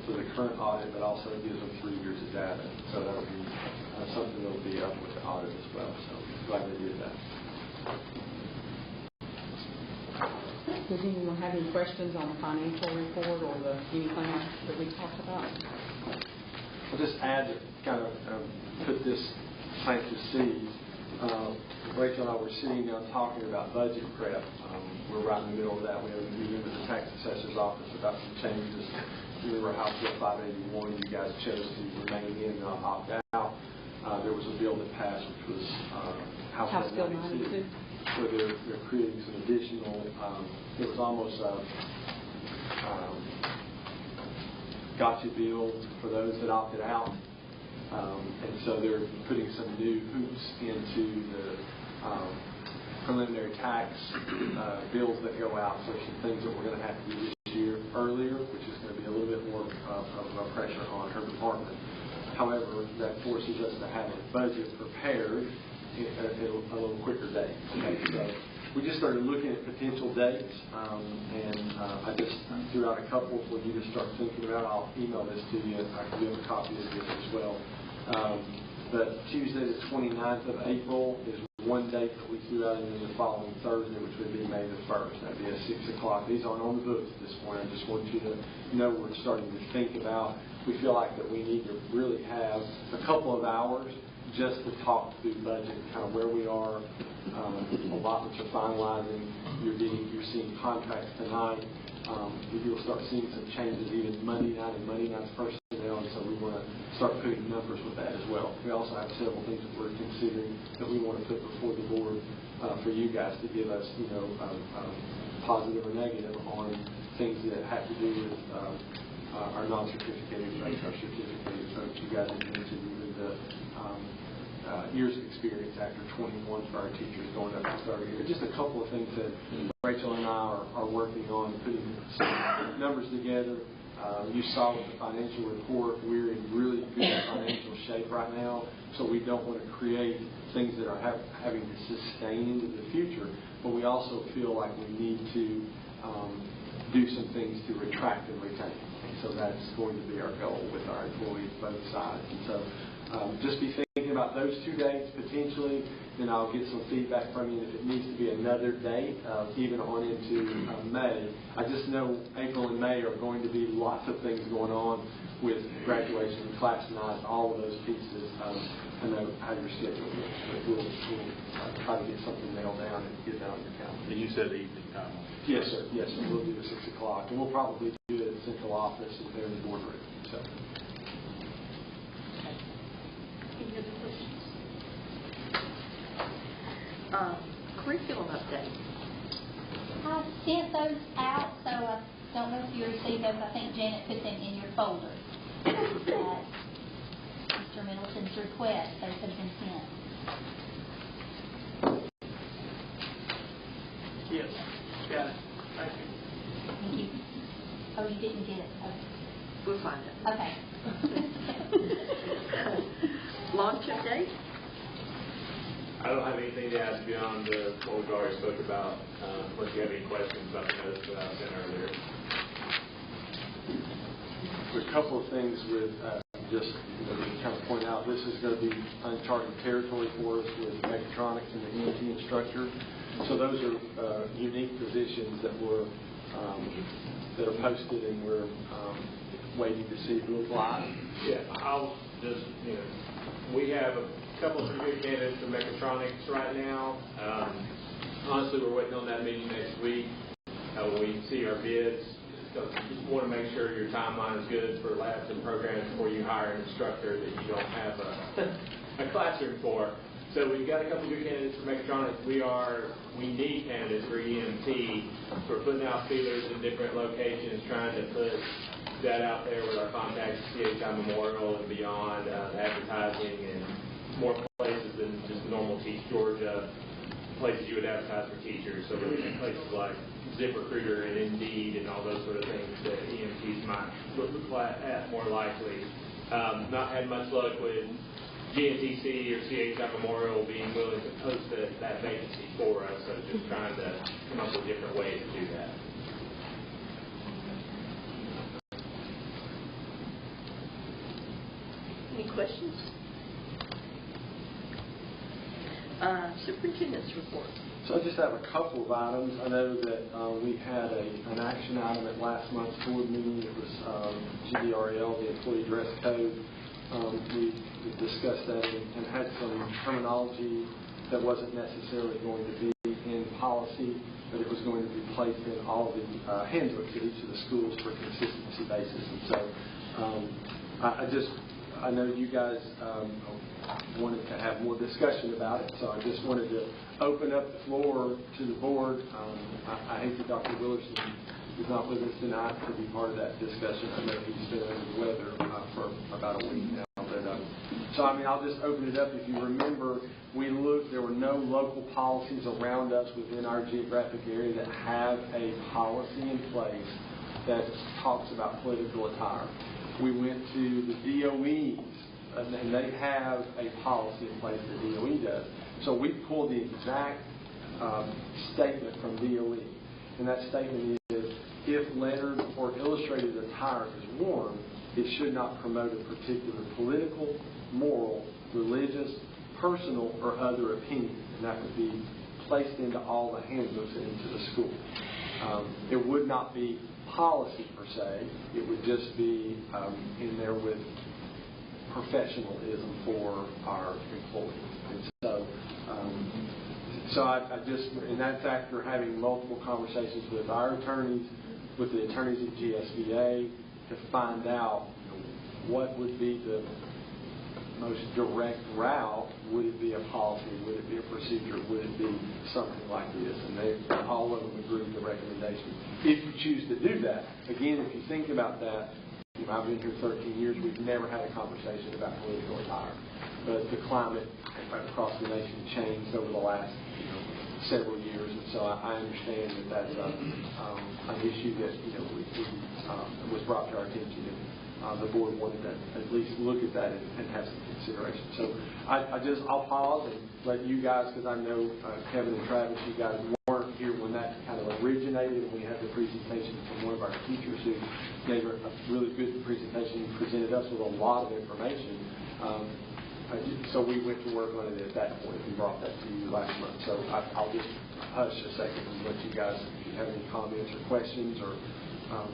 for the current audit, but also it gives them 3 years of data. So that would be something that will be up with the audit as well. So glad they did that. Does anyone have any questions on the financial report or anything that we talked about? I'll just add to kind of put this plant to seed. Rachel and I were sitting down talking about budget prep. We're right in the middle of that. We have a meeting with the tax assessor's office about some changes. You remember House Bill 581, you guys chose to remain in and not opt out. There was a bill that passed, which was House Bill 92. So they're creating some additional, it was almost a gotcha bill for those that opted out. And so they're putting some new hoops into the preliminary tax bills that go out. So some things that we're going to have to do this year earlier, which is going to be a little bit more of a pressure on her department. However, that forces us to have a budget prepared at a little quicker date. Okay, so we just started looking at potential dates, and I just threw out a couple for you to start thinking about. I'll email this to you. I can give a copy of this as well. But Tuesday the 29th of April is one date that we threw out, and then the following Thursday, which would be May the 1st. That would be at 6 o'clock. These aren't on the books at this point. I just want you to know we're starting to think about. We feel like that we need to really have a couple of hours just to talk through budget, kind of where we are. Allotments are finalizing. You're seeing contracts tonight. You'll start seeing some changes even Monday night and Monday night's personnel, and so we want to start putting numbers with that as well. We also have several things that we're considering that we want to put before the board for you guys to give us, positive or negative on things that have to do with our non-certificated folks, our certificated folks. You guys have mentioned even the years of experience after 21 for our teachers going up to 30 years. Just a couple of things that Rachel and I are working on, putting some numbers together. You saw with the financial report, we're in really good financial shape right now, so we don't want to create things that are having to sustain into the future, but we also feel like we need to do some things to attract and retain. So that's going to be our goal with our employees, both sides. And so just be thinking about those 2 dates potentially, then I'll get some feedback from you. If it needs to be another date, even on into May. I just know April and May are going to be lots of things going on with graduation, class nights, all of those pieces. I know how your schedule is, but we'll try to get something nailed down and get that on your calendar. And you said the evening time. Yes, sir. Yes, sir. We'll do it 6 o'clock, and we'll probably do it at the central office and there in the boardroom. So. Any other questions? Curriculum update. I sent those out, so I don't know if you received those. I think Janet put them in your folder. Mr. Middleton's request, those have been sent. Yes, got it. Thank you. Thank you. Oh, you didn't get it? Okay. We'll find it. Okay. Launch update. I don't have anything to add beyond what we've already spoke about, unless you have any questions about the notes that I sent earlier. A couple of things with just to kind of point out, this is going to be uncharted territory for us with mechatronics and the EMT instructor. So those are unique positions that that are posted, and we're waiting to see who applies. Yeah, I'll just, we have a couple of good candidates for mechatronics right now. Honestly, we're waiting on that meeting next week when we see our bids. So just want to make sure your timeline is good for labs and programs before you hire an instructor that you don't have a classroom for. So we've got a couple of good candidates for mechatronics. We need candidates for EMT. We're putting out feelers in different locations, trying to put that out there with our contacts at CHI Memorial and beyond, advertising in more places than just normal Teach Georgia, places you would advertise for teachers. So we're in places like ZipRecruiter and Indeed and all those sort of things that EMTs might look at more likely. Not had much luck with GNTC or CHI Memorial being willing to post that vacancy for us, so just trying to come up with different ways to do that. questions? Superintendent's report. So I just have a couple of items. I know that we had an action item at last month's board meeting. It was GDRL, the employee dress code. We discussed that and had some terminology that wasn't necessarily going to be in policy, but it was going to be placed in all of the handbooks at each of the schools for a consistency basis. And so I know you guys wanted to have more discussion about it, so I just wanted to open up the floor to the board. I hate that Dr. Willerson is not with us tonight to be part of that discussion. I know he's been under the weather for about a week now. So, I'll just open it up. If you remember, we looked, there were no local policies around us within our geographic area that have a policy in place that talks about political attire. We went to the DOEs, and they have a policy in place, the DOE does. So we pulled the exact statement from DOE. And that statement is, if lettered or illustrated attire is worn, it should not promote a particular political, moral, religious, personal, or other opinion. And that would be placed into all the handbooks and into the school. It would not be policy per se. It would just be in there with professionalism for our employees. And so I just, and that's after having multiple conversations with our attorneys, with the attorneys at GSBA, to find out what would be the most direct route. Would it be a policy? Would it be a procedure? Would it be something like this? And all of them agreed with the recommendation. If you choose to do that, again, if you think about that, I've been here 13 years. We've never had a conversation about political attire. But the climate across the nation changed over the last several years, and so I understand that that's an issue that was brought to our attention, and the board wanted to at least look at that and have some consideration. So I'll pause and let you guys, because I know Kevin and Travis, you guys weren't here when that kind of originated, and we had the presentation from one of our teachers who gave a really good presentation and presented us with a lot of information. So we went to work on it at that point and brought that to you last month. So I'll just hush a second and let you guys, if you have any comments or questions, or I'll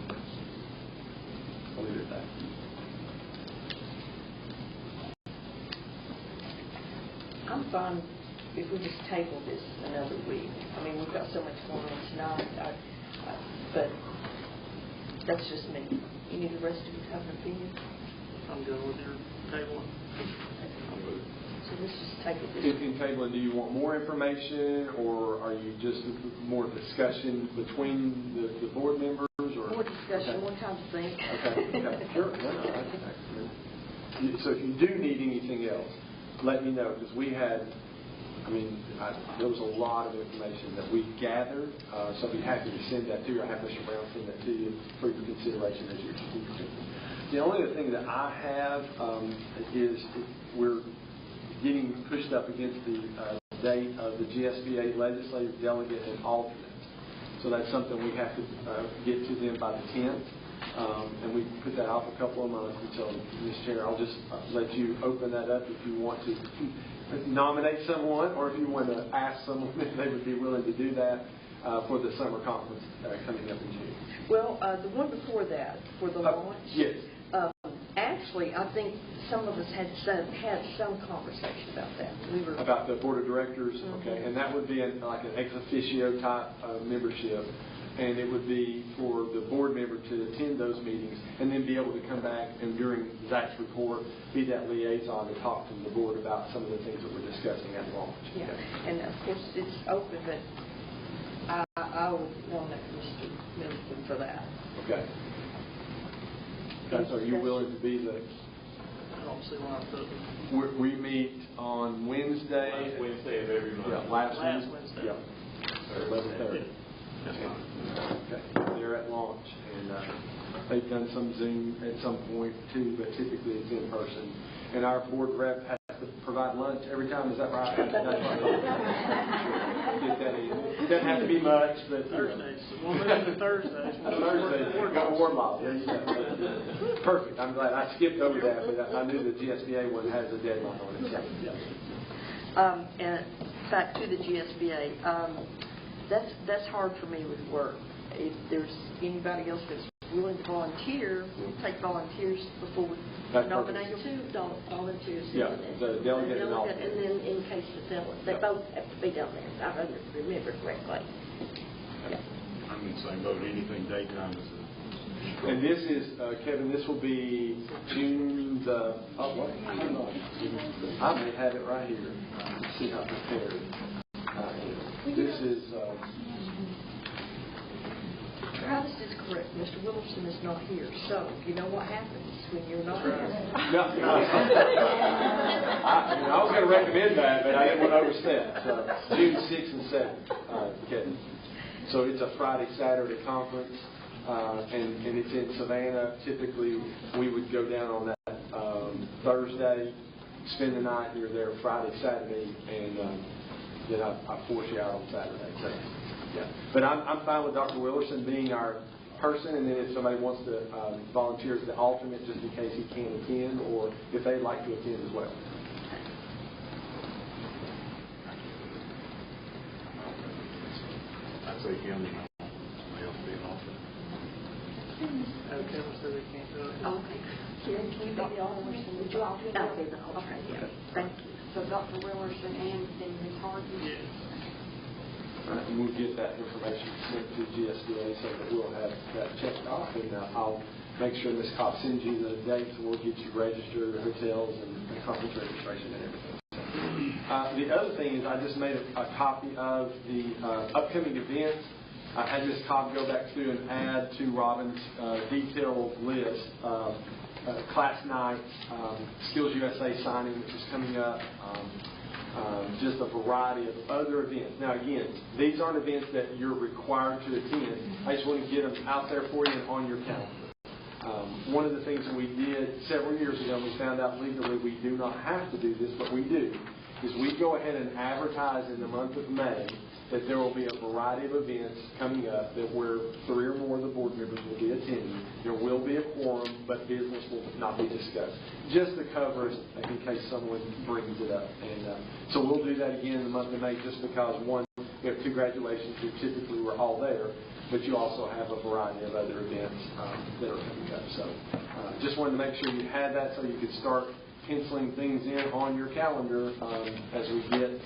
leave it at that. I'm fine if we just table this another week. We've got so much going on tonight, but that's just me. Any of the rest of you have an opinion? I'm good with your table. So let's just table this. In tabling, do you want more information, or are you just more discussion between the board members? Or More discussion, more time to think. Okay. Sure. So if you do need anything else, let me know, because we had, there was a lot of information that we gathered, so I'd be happy to send that to you. I have Mr. Brown send that to you for your consideration as your strategic. The only other thing that I have is we're getting pushed up against the date of the GSBA legislative delegate and alternates. So that's something we have to get to them by the 10th. And we put that off a couple of months. And so, Ms. Chair, I'll just let you open that up if you want to nominate someone, or if you want to ask someone if they would be willing to do that for the summer conference coming up in June. Well, the one before that, for the launch. Yes. Actually, I think some of us had some conversation about that. About the board of directors, okay, and that would be like an ex officio type membership, and it would be for the board member to attend those meetings and then be able to come back and during Zach's report be that liaison to talk to the board about some of the things that we're discussing at launch. Yeah, and of course it's open, but I would nominate Mr. Middleton for that. Okay. So are you willing to be the? I don't see why I couldn't. We meet on Wednesday. Last Wednesday of every month. Yeah, last Wednesday. Yeah. 11:30. That's fine. Okay. They're at launch, and they've done some Zoom at some point too, but typically it's in person. And our board rep has to provide lunch every time. Is that right? That's right. Get that in. It doesn't have to be much, but Thursdays. We'll move to Thursdays. Thursdays. Got warm up. There you go. perfect. I'm glad. I skipped over that, but I knew the GSBA one has a deadline on it. So, yeah. And back to the GSBA, that's hard for me with work. If there's anybody else that's willing to volunteer, we'll take volunteers before we nominate Two volunteers. Yeah, the delegate and alternate. And then in case they both have to be down there, if I remember correctly. Yeah. I'm in the same boat. Anything daytime is And this is, Kevin, this will be June the, oh, wait, hold on. I may have it right here. Let's see how prepared. This is, Travis is correct. Mr. Wilson is not here. So, you know what happens when you're not here? no, I was going to recommend that, but I didn't want to overstep. So, June 6th and 7th, Kevin. So it's a Friday, Saturday conference. And it's in Savannah. Typically, we would go down on that Thursday, spend the night. You're there Friday, Saturday, and then I force you out on Saturday. So, yeah. But I'm fine with Dr. Willerson being our person, and then if somebody wants to volunteer as the alternate, just in case he can't attend, or if they'd like to attend as well. I'd say him. Somebody else be an alternate. Okay, so we can't do it. Okay. Can you be the alternate? Would you all do that? I'll be the alternate, yeah. Thank you. So Dr. Willerson and then Ms. Harden? Yes. Right, and we'll get that information sent to GSBA so that we'll have that checked off, and I'll make sure Ms. Cobb sends you the dates, and we'll get you registered, hotels, and conference registration and everything. The other thing is I just made a copy of the upcoming events. I had Ms. Cobb go back through and add to Robin's detailed list class nights, Skills USA signing, which is coming up, just a variety of other events. Now, again, these aren't events that you're required to attend. I just want to get them out there for you and on your calendar. One of the things that we did several years ago, we found out legally we do not have to do this, but we do, is we go ahead and advertise in the month of May that there will be a variety of events coming up that where 3 or more of the board members will be attending. There will be a quorum, but business will not be discussed. Just to cover us in case someone brings it up. And so we'll do that again in the month of May just because, one, we have 2 graduations who typically were all there, but you also have a variety of other events that are coming up. So just wanted to make sure you had that so you could start penciling things in on your calendar as we get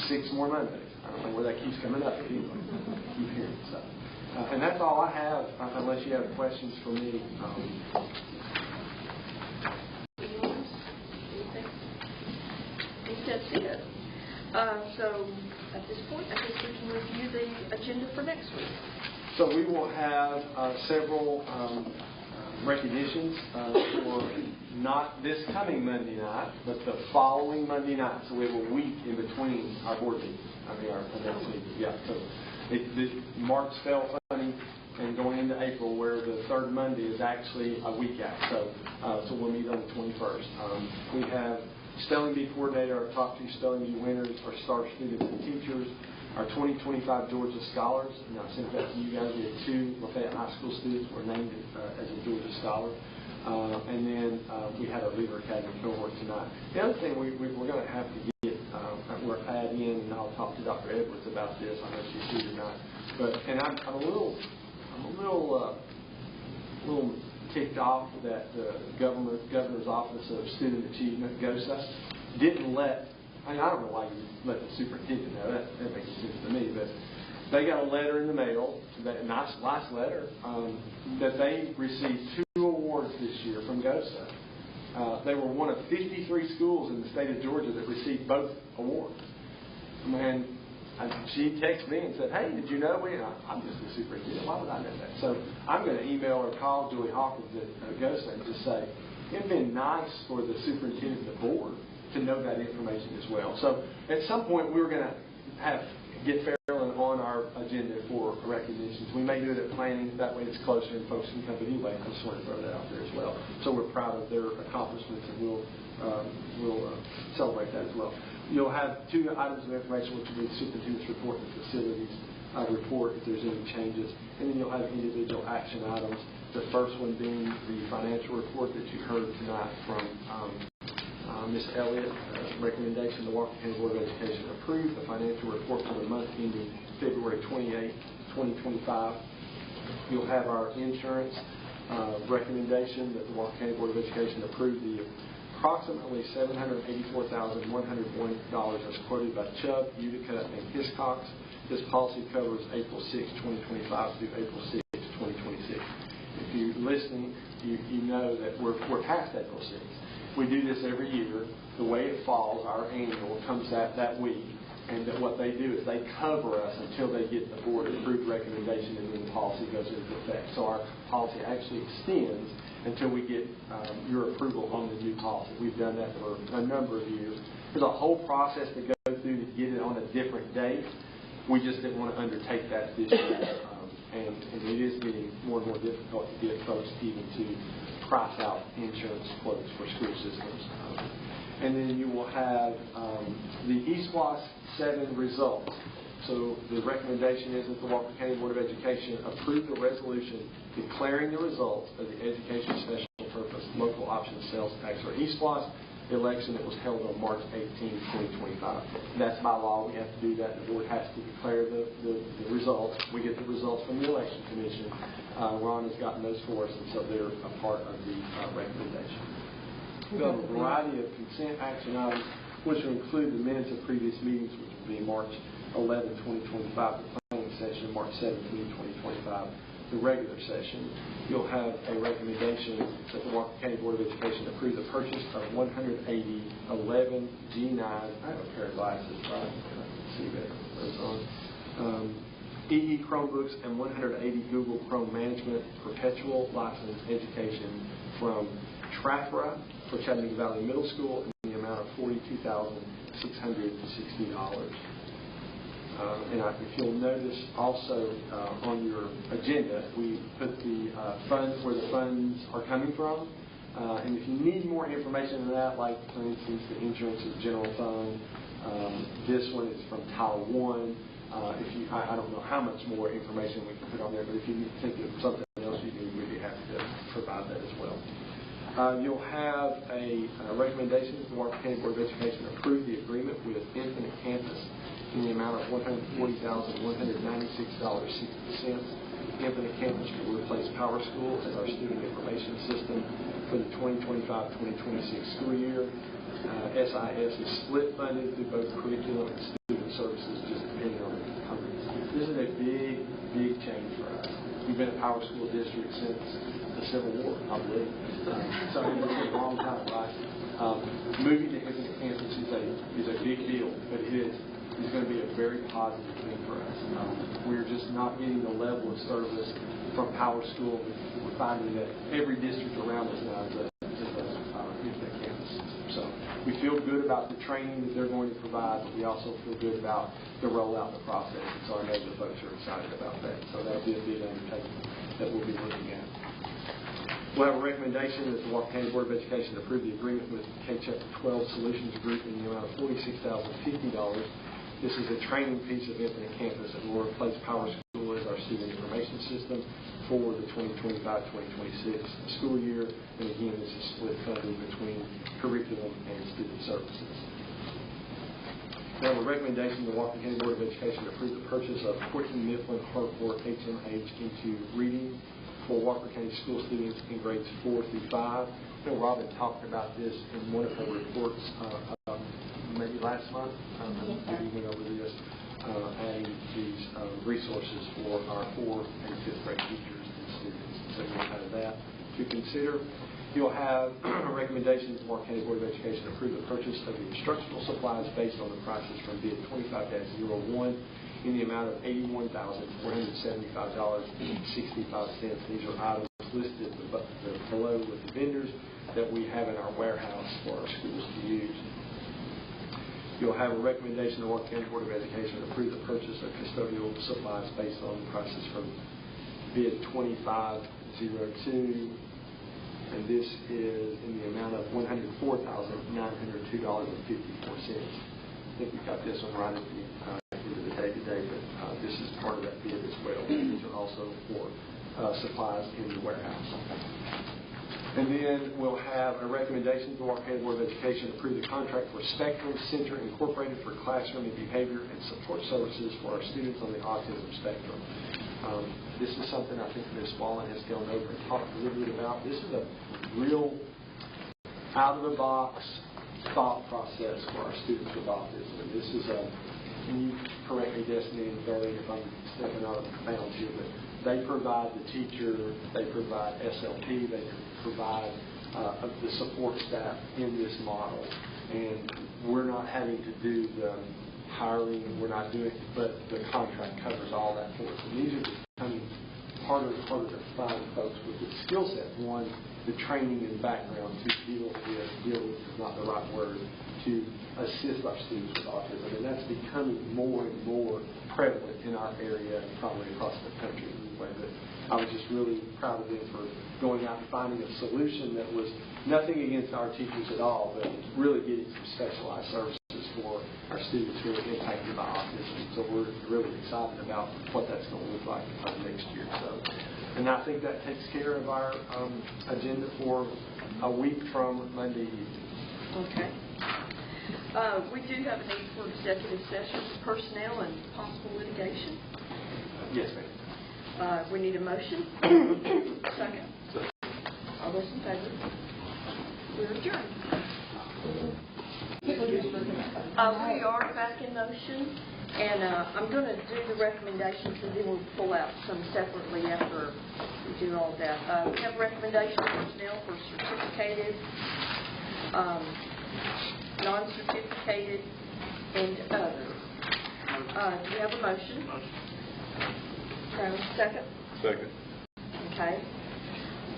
6 more Mondays. I don't know where that keeps coming up, but anyway, keep hearing it. So, and that's all I have, unless you have questions for me. Anyone? Anything? I think that's it. So at this point, I guess we can review the agenda for next week. So we will have several recognitions for not this coming Monday night, but the following Monday night. So we have a week in between our board meetings. Our next meeting. Yeah. So March fell funny, and going into April, where the third Monday is actually a week out. So we'll meet on the 21st. We have Spelling Bee coordinator, our top 2 Spelling Bee winners, our star students and teachers, our 2025 Georgia Scholars. And I sent that to you guys. We had 2 Lafayette High School students were named as a Georgia Scholar. And then we had a Leader Academy cohort tonight. The other thing we're going to have to get, we're adding in, and I'll talk to Dr. Edwards about this. I know she's here tonight. And I'm a little ticked off that the governor's office of student achievement, GOSA, didn't let. I don't know why you let the superintendent know. That makes sense to me, but they got a letter in the mail, that nice letter, that they received 2 awards this year from GOSA. They were one of 53 schools in the state of Georgia that received both awards. And she texted me and said, "Hey, did you know?" I'm just the superintendent. Why would I know that? So I'm going to email or call Julie Hawkins at GOSA and just say, it'd been nice for the superintendent and the board to know that information as well. So at some point we're going to get Fairland on our agenda for recognitions. We may do it at planning. That way it's closer and folks can come anyway. I just want to throw that out there as well. So we're proud of their accomplishments, and we'll celebrate that as well. You'll have 2 items of information, which will be the superintendent's report and the facilities report if there's any changes. And then you'll have individual action items. The first one being the financial report that you heard tonight from Ms. Elliott. Recommendation the Walker County Board of Education approve the financial report for the month ending February 28, 2025. You'll have our insurance recommendation that the Walker County Board of Education approve the approximately $784,101 as quoted by Chubb, Utica, and Hiscox. This policy covers April 6, 2025 through April 6, 2026. If you're listening, you know that we're past April 6. We do this every year. The way it falls, our annual comes that week, and that what they do is they cover us until they get the board-approved recommendation, and then the policy goes into effect. So our policy actually extends until we get your approval on the new policy. We've done that for a number of years. There's a whole process to go through to get it on a different date. We just didn't want to undertake that this year. And it is getting more and more difficult to get folks even to price out insurance quotes for school systems. And then you will have the eSPLOS 7 results. So the recommendation is that the Walker County Board of Education approve the resolution declaring the results of the Education Special Purpose Local Option Sales Tax, or eSPLOS, election that was held on March 18, 2025. And that's by law. We have to do that. The board has to declare the results. We get the results from the Election Commission. Ron has gotten those for us, and so they're a part of the recommendation. We have a variety of consent action items, which will include the minutes of previous meetings, which will be March 11, 2025, the planning session, March 17, 2025, the regular session. You'll have a recommendation that the Walker County Board of Education approve the purchase of 180 11 G9. I have a pair of glasses, right? I can see better with those on. EE Chromebooks and 180 Google Chrome Management Perpetual License Education from Trafra for Chattanooga Valley Middle School in the amount of $42,660. And if you'll notice also on your agenda, we put the funds, where the funds are coming from. And if you need more information on that, like, for instance, the insurance is general fund, this one is from Title I. I don't know how much more information we can put on there, but if you think of something else you need, we'd be happy to provide that as well. You'll have a recommendation that the Walker County Board of Education approve the agreement with Infinite Campus in the amount of $140,196.60. Infinite Campus will replace Power School as our student information system for the 2025-2026 school year. SIS is split funded through both curriculum and student services, just depending on the companies. This is a big change for us. We've been a Power School district since the Civil War, I believe. So it's a long time, right? Moving to Infinite Campus is a big deal, but it's going to be a very positive thing for us. We're just not getting the level of service from Power School. We're finding that every district around us now is a Infinite Campus system. So we feel good about the training that they're going to provide, but we also feel good about the rollout of the process. And so I know the folks are excited about that. So that'll be a big undertaking that we'll be looking at. We'll have a recommendation that the Walker County Board of Education approve the agreement with K-Chapter 12 Solutions Group in the amount of $46,050. This is a training piece of Infinite Campus that will replace Power School as our student information system for the 2025-2026 school year. And again, this is split funding between curriculum and student services. We have a recommendation the Walker County Board of Education approve the purchase of Quentin Mifflin Harcourt HMH into reading for Walker County school students in grades 4 through 5. I know Robin talked about this in one of her reports maybe last month. We went over this, adding these resources for our 4th and 5th grade teachers and students. So you'll have that to consider. You'll have a recommendation that the Walker County Board of Education approve the purchase of the instructional supplies based on the prices from bid 25-01 in the amount of $81,475.65. These are items listed below with the vendors that we have in our warehouse for our schools to use. You'll have a recommendation the Walker County Board of Education approve the purchase of custodial supplies based on prices from bid 25-02. And this is in the amount of $104,902.54. I think we got this one right at the end of the day today, but this is part of that bid as well. These are also for supplies in the warehouse. And then we'll have a recommendation to the Walker County Board of Education approve the contract for Spectrum Center Incorporated for classroom and behavior and support services for our students on the autism spectrum. This is something I think Ms. Wallen has gone over and talked a little bit about. This is a real out-of-the-box thought process for our students with autism. And this is and you correct me, Destiny and Darlene, if I'm stepping out of bounds here, but they provide the teacher, they provide SLP, they provide the support staff in this model. And we're not having to do the hiring, we're not doing it, but the contract covers all that for us. And these are becoming harder and harder to find folks with the skill set. One, the training and background to deal with is not the right word, to assist our students with autism. And that's becoming more and more prevalent in our area and probably across the country anyway. But I was just really proud of them for going out and finding a solution that was nothing against our teachers at all, but really getting some specialized services for our students who are impacted by autism. So we're really excited about what that's going to look like next year. And I think that takes care of our agenda for a week from Monday evening. Okay. We do have a need for executive session, personnel, and possible litigation. Yes, ma'am. We need a motion. Second. All those in favor? We're adjourned. We are back in motion, and I'm going to do the recommendations, and then we'll pull out some separately after we do all that. We have recommendations for personnel for certificated, non-certificated, and others. Do we have a motion? Travis, second? Second. Okay.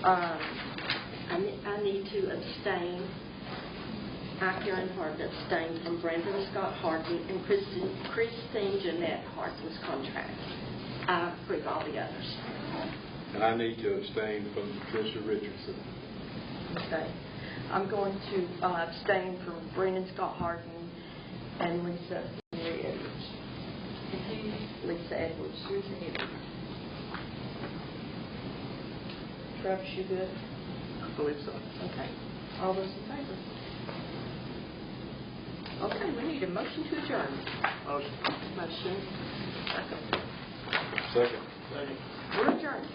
I need to abstain. I, Karen Hart, abstain from Brandon Scott Harden and Christine Jeanette Harden's contract. I approve all the others. And I need to abstain from Patricia Richardson. Okay. I'm going to abstain from Brennan Scott Harden and Lisa Mary Edwards. Lisa Edwards. Travis, you good? I believe so. Okay. All those in favor? Okay, we need a motion to adjourn. Motion. Motion. Second. Second. Second. We're adjourned.